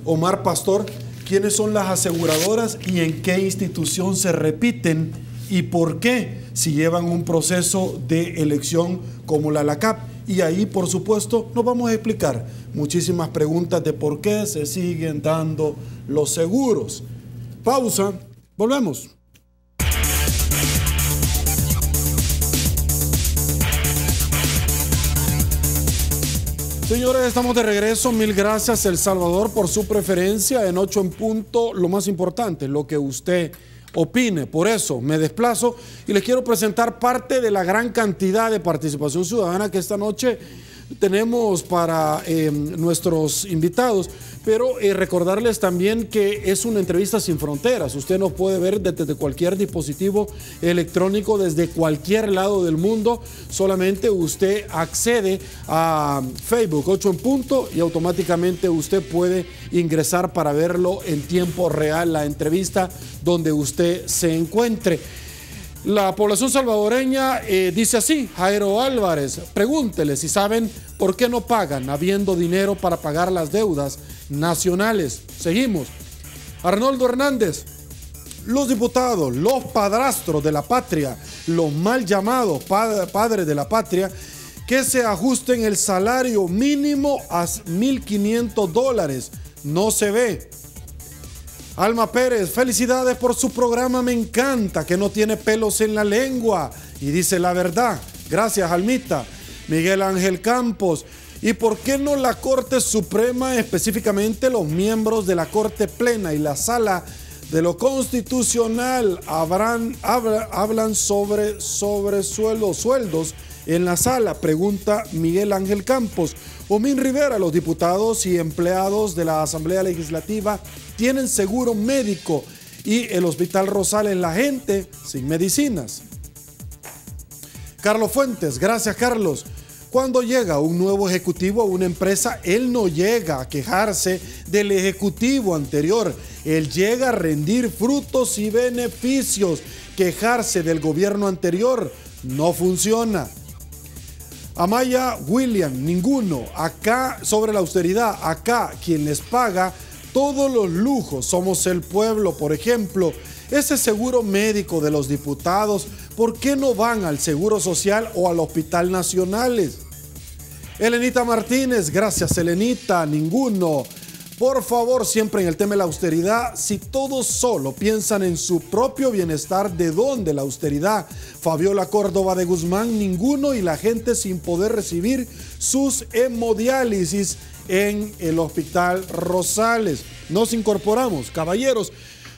[SPEAKER 1] Omar Pastor, quiénes son las aseguradoras y en qué institución se repiten y por qué, si llevan un proceso de elección como la LACAP. Y ahí, por supuesto, nos vamos a explicar muchísimas preguntas de por qué se siguen dando los seguros. Pausa, volvemos. Señores, estamos de regreso. Mil gracias, El Salvador, por su preferencia. En 8 en punto, lo más importante, lo que usted opine. Por eso me desplazo y les quiero presentar parte de la gran cantidad de participación ciudadana que esta noche tenemos para nuestros invitados, pero recordarles también que es una entrevista sin fronteras. Usted nos puede ver desde cualquier dispositivo electrónico, desde cualquier lado del mundo. Solamente usted accede a Facebook 8 en punto y automáticamente usted puede ingresar para verlo en tiempo real, la entrevista donde usted se encuentre. La población salvadoreña dice así: Jairo Álvarez, pregúntele si saben por qué no pagan, habiendo dinero para pagar las deudas nacionales. Seguimos. Arnoldo Hernández, los diputados, los padrastros de la patria, los mal llamados padres de la patria, que se ajusten el salario mínimo a $1,500. No se ve. Alma Pérez, felicidades por su programa, me encanta, que no tiene pelos en la lengua y dice la verdad. Gracias, Almita. Miguel Ángel Campos, ¿y por qué no la Corte Suprema, específicamente los miembros de la Corte Plena y la Sala de lo Constitucional, hablan sobre sueldos en la sala? Pregunta Miguel Ángel Campos. Omín Rivera, los diputados y empleados de la Asamblea Legislativa tienen seguro médico y el Hospital Rosales, la gente sin medicinas. Carlos Fuentes, gracias Carlos. Cuando llega un nuevo ejecutivo a una empresa, él no llega a quejarse del ejecutivo anterior, él llega a rendir frutos y beneficios. Quejarse del gobierno anterior no funciona. Amaya William, ninguno. Acá, sobre la austeridad, acá quien les paga todos los lujos somos el pueblo. Por ejemplo, ese seguro médico de los diputados, ¿por qué no van al Seguro Social o al Hospital Nacionales? Elenita Martínez, gracias Elenita, ninguno. Por favor, siempre en el tema de la austeridad, si todos solo piensan en su propio bienestar, ¿de dónde la austeridad? Fabiola Córdoba de Guzmán, ninguno, y la gente sin poder recibir sus hemodiálisis en el Hospital Rosales. Nos incorporamos, caballeros.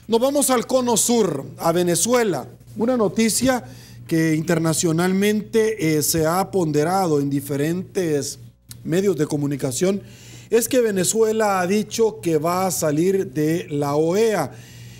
[SPEAKER 1] Nos vamos al Cono Sur, a Venezuela. Una noticia que internacionalmente se ha ponderado en diferentes medios de comunicación es que Venezuela ha dicho que va a salir de la OEA.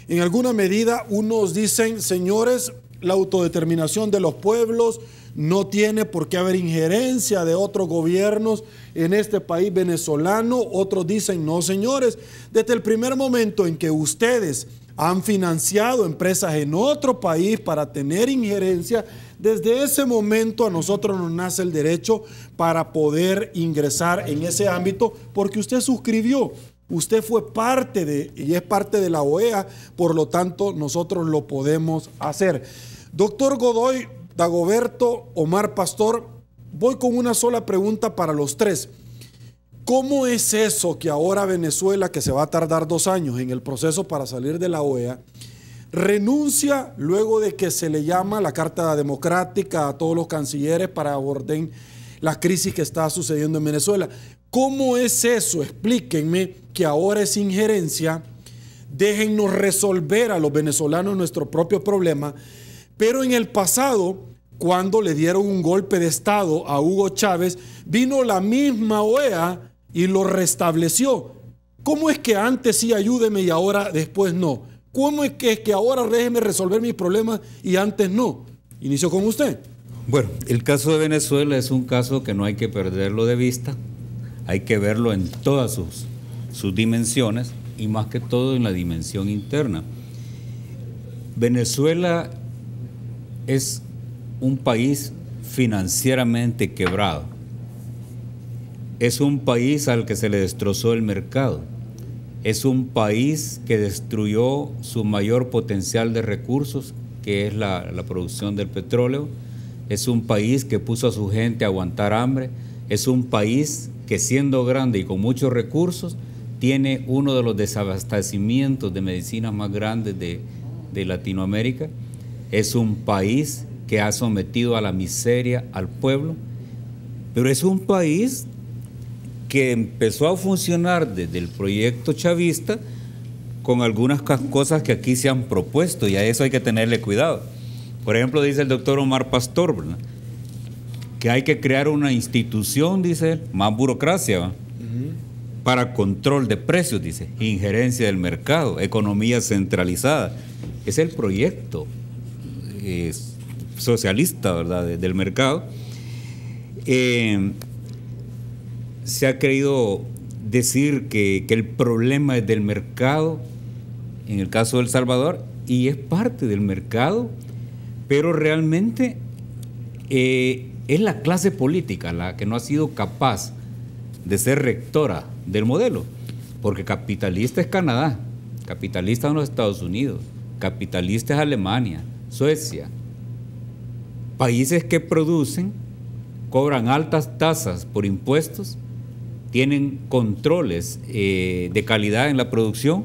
[SPEAKER 1] En alguna medida, unos dicen, señores, la autodeterminación de los pueblos no tiene por qué haber injerencia de otros gobiernos en este país venezolano. Otros dicen, no, señores, desde el primer momento en que ustedes han financiado empresas en otro país para tener injerencia, desde ese momento a nosotros nos nace el derecho para poder ingresar en ese ámbito, porque usted suscribió, usted fue parte de, y es parte de la OEA, por lo tanto nosotros lo podemos hacer. Doctor Godoy, Dagoberto, Omar Pastor, voy con una sola pregunta para los tres. ¿Cómo es eso que ahora Venezuela, que se va a tardar 2 años en el proceso para salir de la OEA, renuncia luego de que se le llama la Carta Democrática a todos los cancilleres para abordar la crisis que está sucediendo en Venezuela? ¿Cómo es eso? Explíquenme que ahora es injerencia. Déjennos resolver a los venezolanos nuestro propio problema. Pero en el pasado, cuando le dieron un golpe de Estado a Hugo Chávez, vino la misma OEA y lo restableció. ¿Cómo es que antes sí ayúdeme y ahora después no? ¿Cómo es que ahora déjeme resolver mis problemas y antes no? Inicio con usted.
[SPEAKER 2] Bueno, el caso de Venezuela es un caso que no hay que perderlo de vista. Hay que verlo en todas sus dimensiones y más que todo en la dimensión interna. Venezuela es un país financieramente quebrado. Es un país al que se le destrozó el mercado. Es un país que destruyó su mayor potencial de recursos, que es la producción del petróleo. Es un país que puso a su gente a aguantar hambre. Es un país que, siendo grande y con muchos recursos, tiene uno de los desabastecimientos de medicinas más grandes de Latinoamérica. Es un país que ha sometido a la miseria al pueblo, pero es un país que empezó a funcionar desde el proyecto chavista con algunas cosas que aquí se han propuesto, y a eso hay que tenerle cuidado. Por ejemplo, dice el doctor Omar Pastor, ¿verdad?, que hay que crear una institución, dice él, más burocracia, ¿verdad?, para control de precios, dice, injerencia del mercado, economía centralizada. Es el proyecto socialista, ¿verdad?, del mercado. Se ha querido decir que el problema es del mercado, en el caso de El Salvador, y es parte del mercado, pero realmente es la clase política la que no ha sido capaz de ser rectora del modelo, porque capitalista es Canadá, capitalista son los Estados Unidos, capitalista es Alemania, Suecia, países que producen, cobran altas tasas por impuestos, tienen controles de calidad en la producción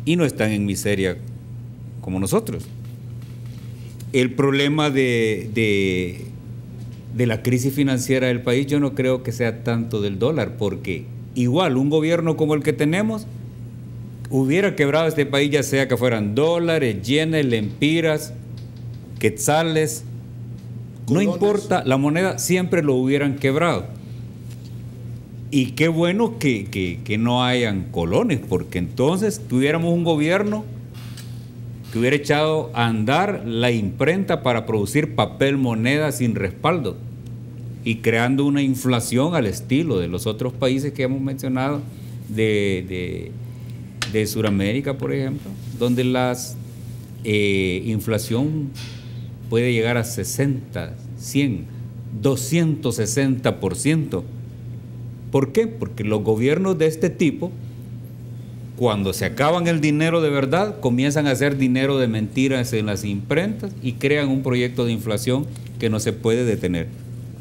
[SPEAKER 2] y no están en miseria como nosotros. El problema de la crisis financiera del país, yo no creo que sea tanto del dólar, porque igual un gobierno como el que tenemos hubiera quebrado este país, ya sea que fueran dólares, yenes, lempiras, quetzales, no importa, la moneda siempre lo hubieran quebrado. Y qué bueno que no hayan colones, porque entonces tuviéramos un gobierno que hubiera echado a andar la imprenta para producir papel moneda sin respaldo y creando una inflación al estilo de los otros países que hemos mencionado de Sudamérica, por ejemplo, donde la inflación puede llegar a 60, 100, 260%. ¿Por qué? Porque los gobiernos de este tipo, cuando se acaban el dinero de verdad, comienzan a hacer dinero de mentiras en las imprentas y crean un proyecto de inflación que no se puede detener.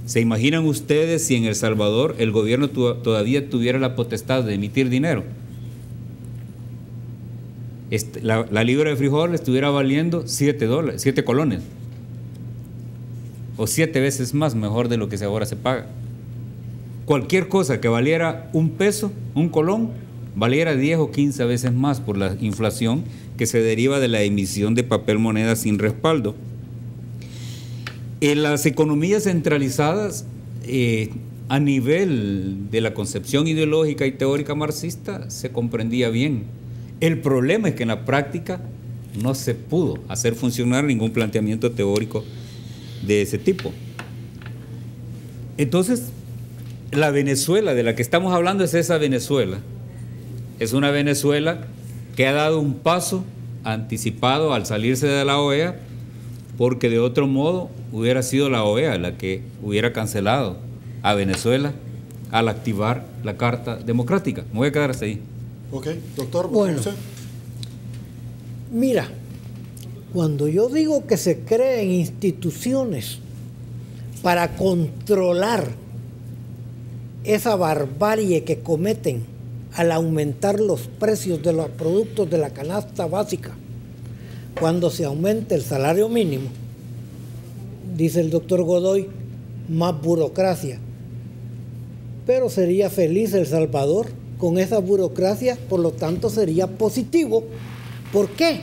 [SPEAKER 2] ¿Se imaginan ustedes si en El Salvador el gobierno todavía tuviera la potestad de emitir dinero? La libra de frijol estuviera valiendo $7, 7 colones. O 7 veces más, mejor de lo que ahora se paga. Cualquier cosa que valiera $1, un colón, valiera 10 o 15 veces más por la inflación que se deriva de la emisión de papel moneda sin respaldo. En las economías centralizadas, a nivel de la concepción ideológica y teórica marxista, se comprendía bien. El problema es que en la práctica no se pudo hacer funcionar ningún planteamiento teórico de ese tipo. Entonces, la Venezuela de la que estamos hablando es esa Venezuela. Es una Venezuela que ha dado un paso anticipado al salirse de la OEA, porque de otro modo hubiera sido la OEA la que hubiera cancelado a Venezuela al activar la Carta Democrática. Me voy a quedar hasta ahí.
[SPEAKER 1] Ok, doctor.
[SPEAKER 3] Bueno,
[SPEAKER 1] ¿usted?
[SPEAKER 3] mira, cuando yo digo que se creen instituciones para controlar esa barbarie que cometen al aumentar los precios de los productos de la canasta básica, cuando se aumente el salario mínimo, dice el doctor Godoy, más burocracia. Pero sería feliz El Salvador con esa burocracia, por lo tanto sería positivo. ¿Por qué?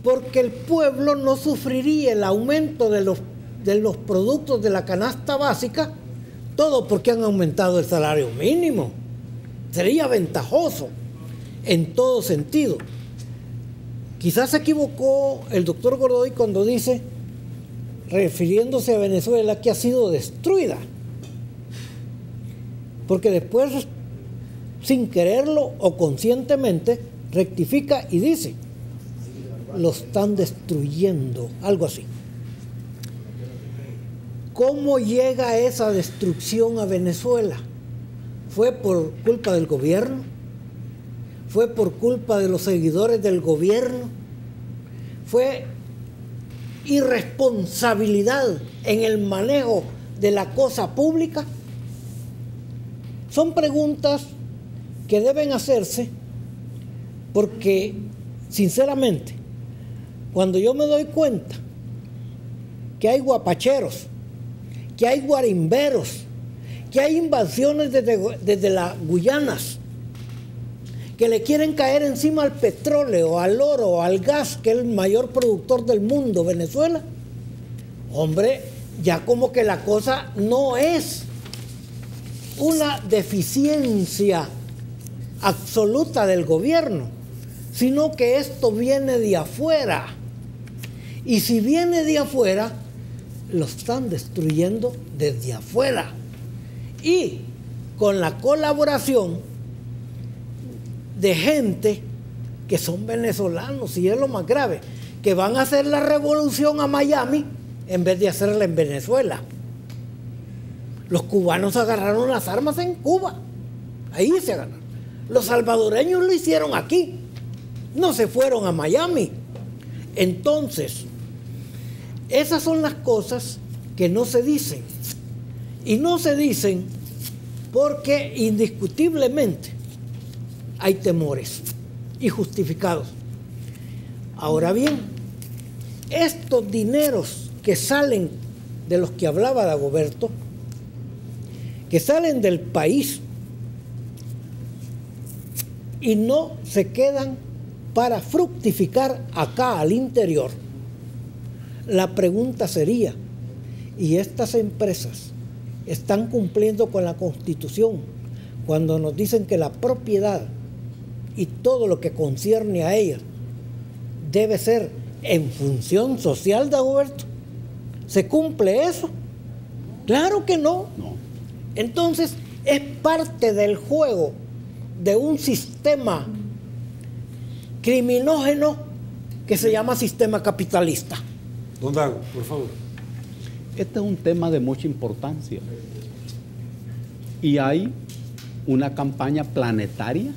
[SPEAKER 3] Porque el pueblo no sufriría el aumento de los productos de la canasta básica, todo porque han aumentado el salario mínimo. Sería ventajoso en todo sentido. Quizás se equivocó el doctor Godoy cuando dice, refiriéndose a Venezuela, que ha sido destruida. Porque después, sin quererlo o conscientemente, rectifica y dice, lo están destruyendo, algo así. ¿Cómo llega esa destrucción a Venezuela? ¿Fue por culpa del gobierno? ¿Fue por culpa de los seguidores del gobierno? ¿Fue irresponsabilidad en el manejo de la cosa pública? Son preguntas que deben hacerse porque, sinceramente, cuando yo me doy cuenta que hay guapacheros, que hay guarimberos, que hay invasiones desde las Guyanas, que le quieren caer encima al petróleo, al oro, al gas, que es el mayor productor del mundo, Venezuela, hombre, ya como que la cosa no es una deficiencia absoluta del gobierno, sino que esto viene de afuera. Y si viene de afuera, lo están destruyendo desde afuera. Y con la colaboración de gente que son venezolanos, y es lo más grave, que van a hacer la revolución a Miami en vez de hacerla en Venezuela. Los cubanos agarraron las armas en Cuba, ahí se agarraron. Los salvadoreños lo hicieron aquí, no se fueron a Miami. Entonces, esas son las cosas que no se dicen. Y no se dicen porque indiscutiblemente hay temores y justificados. Ahora bien, estos dineros que salen de los que hablaba Dagoberto, que salen del país y no se quedan para fructificar acá al interior, la pregunta sería, ¿y estas empresas están cumpliendo con la Constitución cuando nos dicen que la propiedad y todo lo que concierne a ellas debe ser en función social, Dagoberto? ¿Se cumple eso? Claro que no. Entonces, es parte del juego de un sistema criminógeno que se llama sistema capitalista.
[SPEAKER 1] Don Dago, por favor.
[SPEAKER 4] Este es un tema de mucha importancia. Y hay una campaña planetaria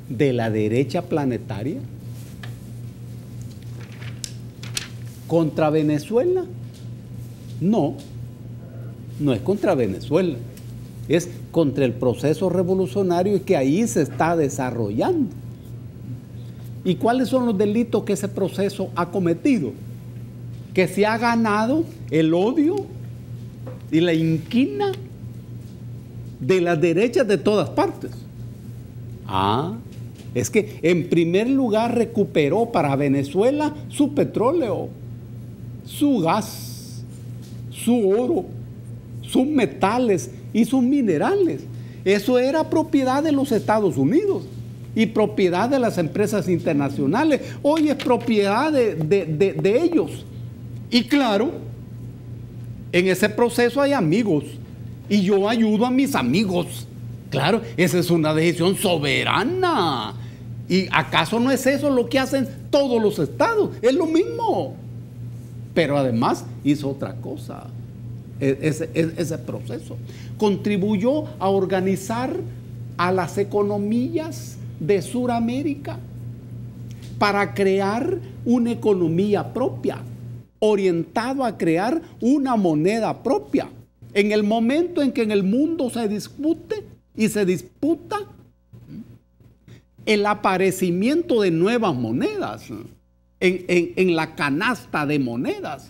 [SPEAKER 4] de la derecha planetaria contra Venezuela. No es contra Venezuela, es contra el proceso revolucionario que ahí se está desarrollando. ¿Y cuáles son los delitos que ese proceso ha cometido? Que se ha ganado el odio y la inquina de las derechas de todas partes. Es que en primer lugar recuperó para Venezuela su petróleo, su gas, su oro, sus metales y sus minerales. Eso era propiedad de los Estados Unidos y propiedad de las empresas internacionales. Hoy es propiedad de ellos. Y claro, en ese proceso hay amigos y yo ayudo a mis amigos. Claro, esa es una decisión soberana. ¿Y acaso no es eso lo que hacen todos los estados? Es lo mismo. Pero además hizo otra cosa. Ese proceso contribuyó a organizar a las economías de Sudamérica para crear una economía propia. orientado a crear una moneda propia. En el momento en que en el mundo se discute y se disputa el aparecimiento de nuevas monedas en la canasta de monedas.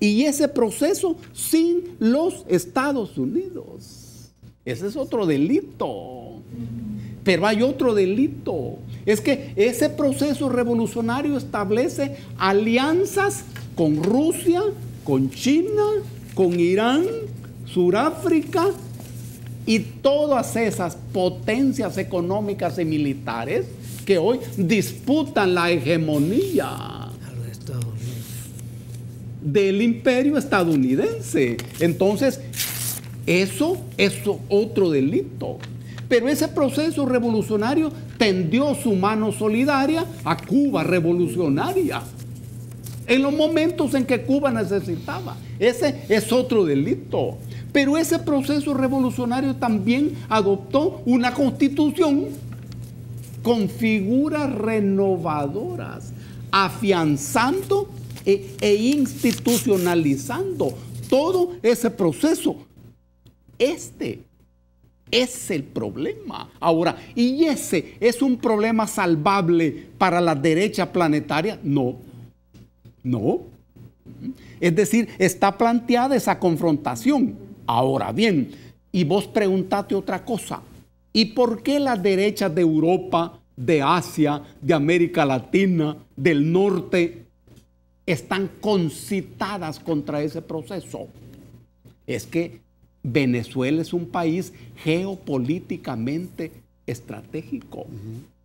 [SPEAKER 4] Y ese proceso sin los Estados Unidos. Ese es otro delito. Pero hay otro delito. Es que ese proceso revolucionario establece alianzas con Rusia, con China, con Irán, Suráfrica y todas esas potencias económicas y militares que hoy disputan la hegemonía del imperio estadounidense. Entonces, eso es otro delito. Pero ese proceso revolucionario tendió su mano solidaria a Cuba revolucionaria en los momentos en que Cuba necesitaba. Ese es otro delito. Pero ese proceso revolucionario también adoptó una constitución con figuras renovadoras, afianzando e institucionalizando todo ese proceso. Este es el problema. Ahora, ¿y ese es un problema salvable para la derecha planetaria? No. No. Es decir, está planteada esa confrontación. Ahora bien, y vos preguntate otra cosa. ¿Y por qué las derechas de Europa, de Asia, de América Latina, del norte, están concitadas contra ese proceso? Es que Venezuela es un país geopolíticamente estratégico.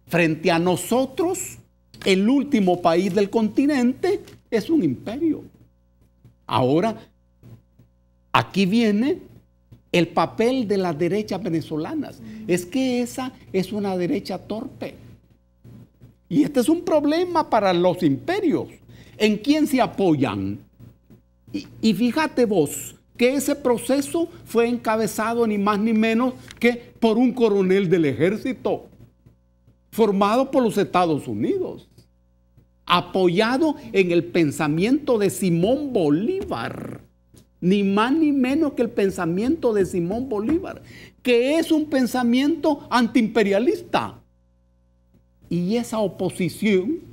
[SPEAKER 4] Frente a nosotros, el último país del continente es un imperio. Ahora, aquí viene el papel de las derechas venezolanas. Es que esa es una derecha torpe. Y este es un problema para los imperios. ¿En quién se apoyan? Y fíjate vos que ese proceso fue encabezado ni más ni menos que por un coronel del ejército, formado por los Estados Unidos, apoyado en el pensamiento de Simón Bolívar, ni más ni menos que el pensamiento de Simón Bolívar, que es un pensamiento antiimperialista. Y esa oposición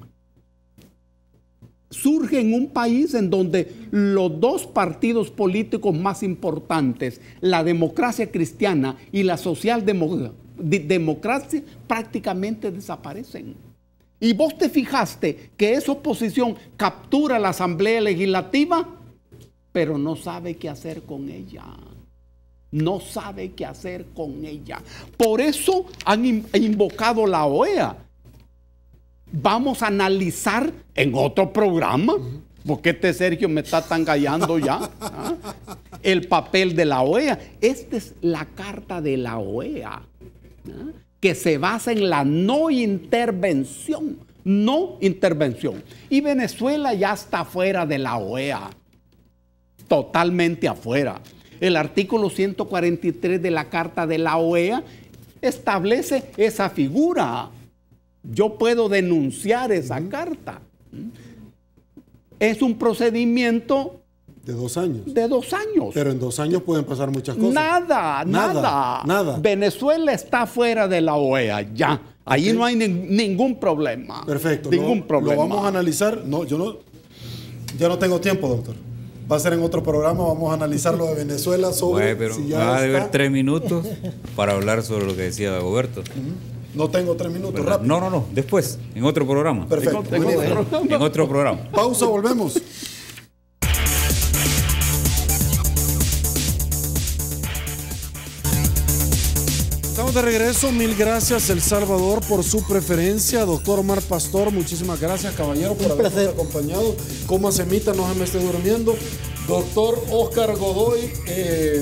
[SPEAKER 4] surge en un país en donde los dos partidos políticos más importantes, la democracia cristiana y la socialdemocracia, prácticamente desaparecen. Y vos te fijaste que esa oposición captura la Asamblea Legislativa, pero no sabe qué hacer con ella. No sabe qué hacer con ella. Por eso han invocado la OEA. Vamos a analizar en otro programa, porque este Sergio me está tan gallando ya, el papel de la OEA. Esta es la carta de la OEA, que se basa en la no intervención. No intervención. Y Venezuela ya está fuera de la OEA. Totalmente afuera. El artículo 143 de la Carta de la OEA establece esa figura. Yo puedo denunciar esa carta. Es un procedimiento
[SPEAKER 1] de 2 años.
[SPEAKER 4] De 2 años.
[SPEAKER 1] Pero en 2 años pueden pasar muchas cosas.
[SPEAKER 4] Nada. Venezuela está fuera de la OEA, ya. Ahí no hay ningún problema.
[SPEAKER 1] Perfecto.
[SPEAKER 4] Ningún problema.
[SPEAKER 1] Lo vamos a analizar. No, yo no tengo tiempo, doctor. Va a ser en otro programa, vamos a analizar lo de Venezuela sobre
[SPEAKER 2] pero
[SPEAKER 1] si ya
[SPEAKER 2] va a deber 3 minutos para hablar sobre lo que decía Dagoberto.
[SPEAKER 1] No tengo 3 minutos,
[SPEAKER 2] ¿verdad?
[SPEAKER 1] rápido.
[SPEAKER 2] No, después, en otro programa.
[SPEAKER 1] Perfecto.
[SPEAKER 2] En otro programa.
[SPEAKER 1] Pausa, volvemos. Estamos de regreso, mil gracias El Salvador por su preferencia. Doctor Omar Pastor, muchísimas gracias, caballero, por habernos acompañado. Coma semita, no se me esté durmiendo. Doctor Oscar Godoy,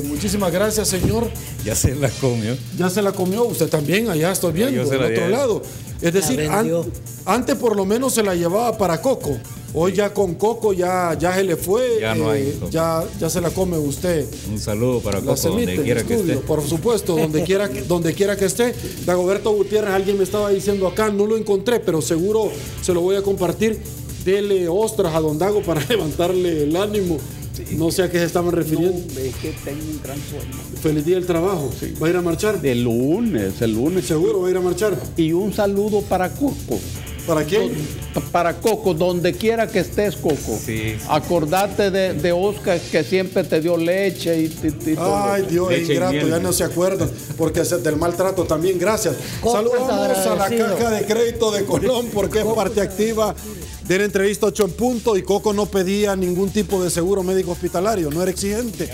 [SPEAKER 1] muchísimas gracias, señor.
[SPEAKER 2] Ya se la comió.
[SPEAKER 1] Ya se la comió, usted también, allá estoy viendo, del otro lado. Es decir, antes por lo menos se la llevaba para Coco. Hoy ya con Coco ya se le fue.
[SPEAKER 2] Ya no hay.
[SPEAKER 1] Ya se la come usted.
[SPEAKER 2] Un saludo para Coco,
[SPEAKER 1] semita,
[SPEAKER 2] donde quiera que esté.
[SPEAKER 1] Por supuesto, donde quiera que esté. Dagoberto Gutiérrez, alguien me estaba diciendo acá, no lo encontré, pero seguro se lo voy a compartir. dele ostras a Don Dago para levantarle el ánimo. No sé a qué se estaban refiriendo.
[SPEAKER 4] No, es que tengo un gran sueño.
[SPEAKER 1] Feliz día del trabajo. ¿Va a ir a marchar?
[SPEAKER 4] El lunes.
[SPEAKER 1] ¿Seguro va a ir a marchar?
[SPEAKER 4] Y un saludo para Coco.
[SPEAKER 1] ¿Para quién?
[SPEAKER 4] Para Coco, donde quiera que estés, Coco.
[SPEAKER 2] Sí.
[SPEAKER 4] Acordate de Oscar, que siempre te dio leche y todo.
[SPEAKER 1] Ay, Dios, es ingrato, ya no se acuerdan, porque es del maltrato también. Gracias.
[SPEAKER 3] Coco
[SPEAKER 1] Saludamos
[SPEAKER 3] está
[SPEAKER 1] a la
[SPEAKER 3] agradecido.
[SPEAKER 1] Caja de Crédito de Colón, porque es parte activa de la entrevista 8 en punto, y Coco no pedía ningún tipo de seguro médico hospitalario, no era exigente.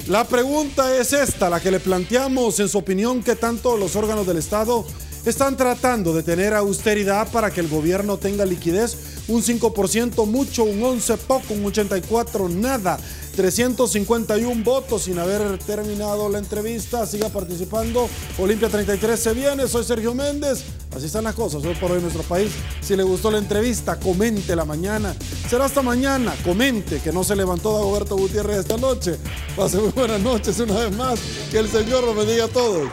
[SPEAKER 1] La pregunta es esta, la que le planteamos. En su opinión, ¿qué tanto los órganos del Estado están tratando de tener austeridad para que el gobierno tenga liquidez? Un 5% mucho, un 11% poco, un 84% nada. 351 votos sin haber terminado la entrevista. Siga participando. Olimpia 33 se viene. Soy Sergio Méndez. Así están las cosas hoy por hoy en nuestro país. Si le gustó la entrevista, comente la mañana. Será hasta mañana. Comente que no se levantó Dagoberto Gutiérrez esta noche. Pase muy buenas noches una vez más. Que el Señor los bendiga a todos.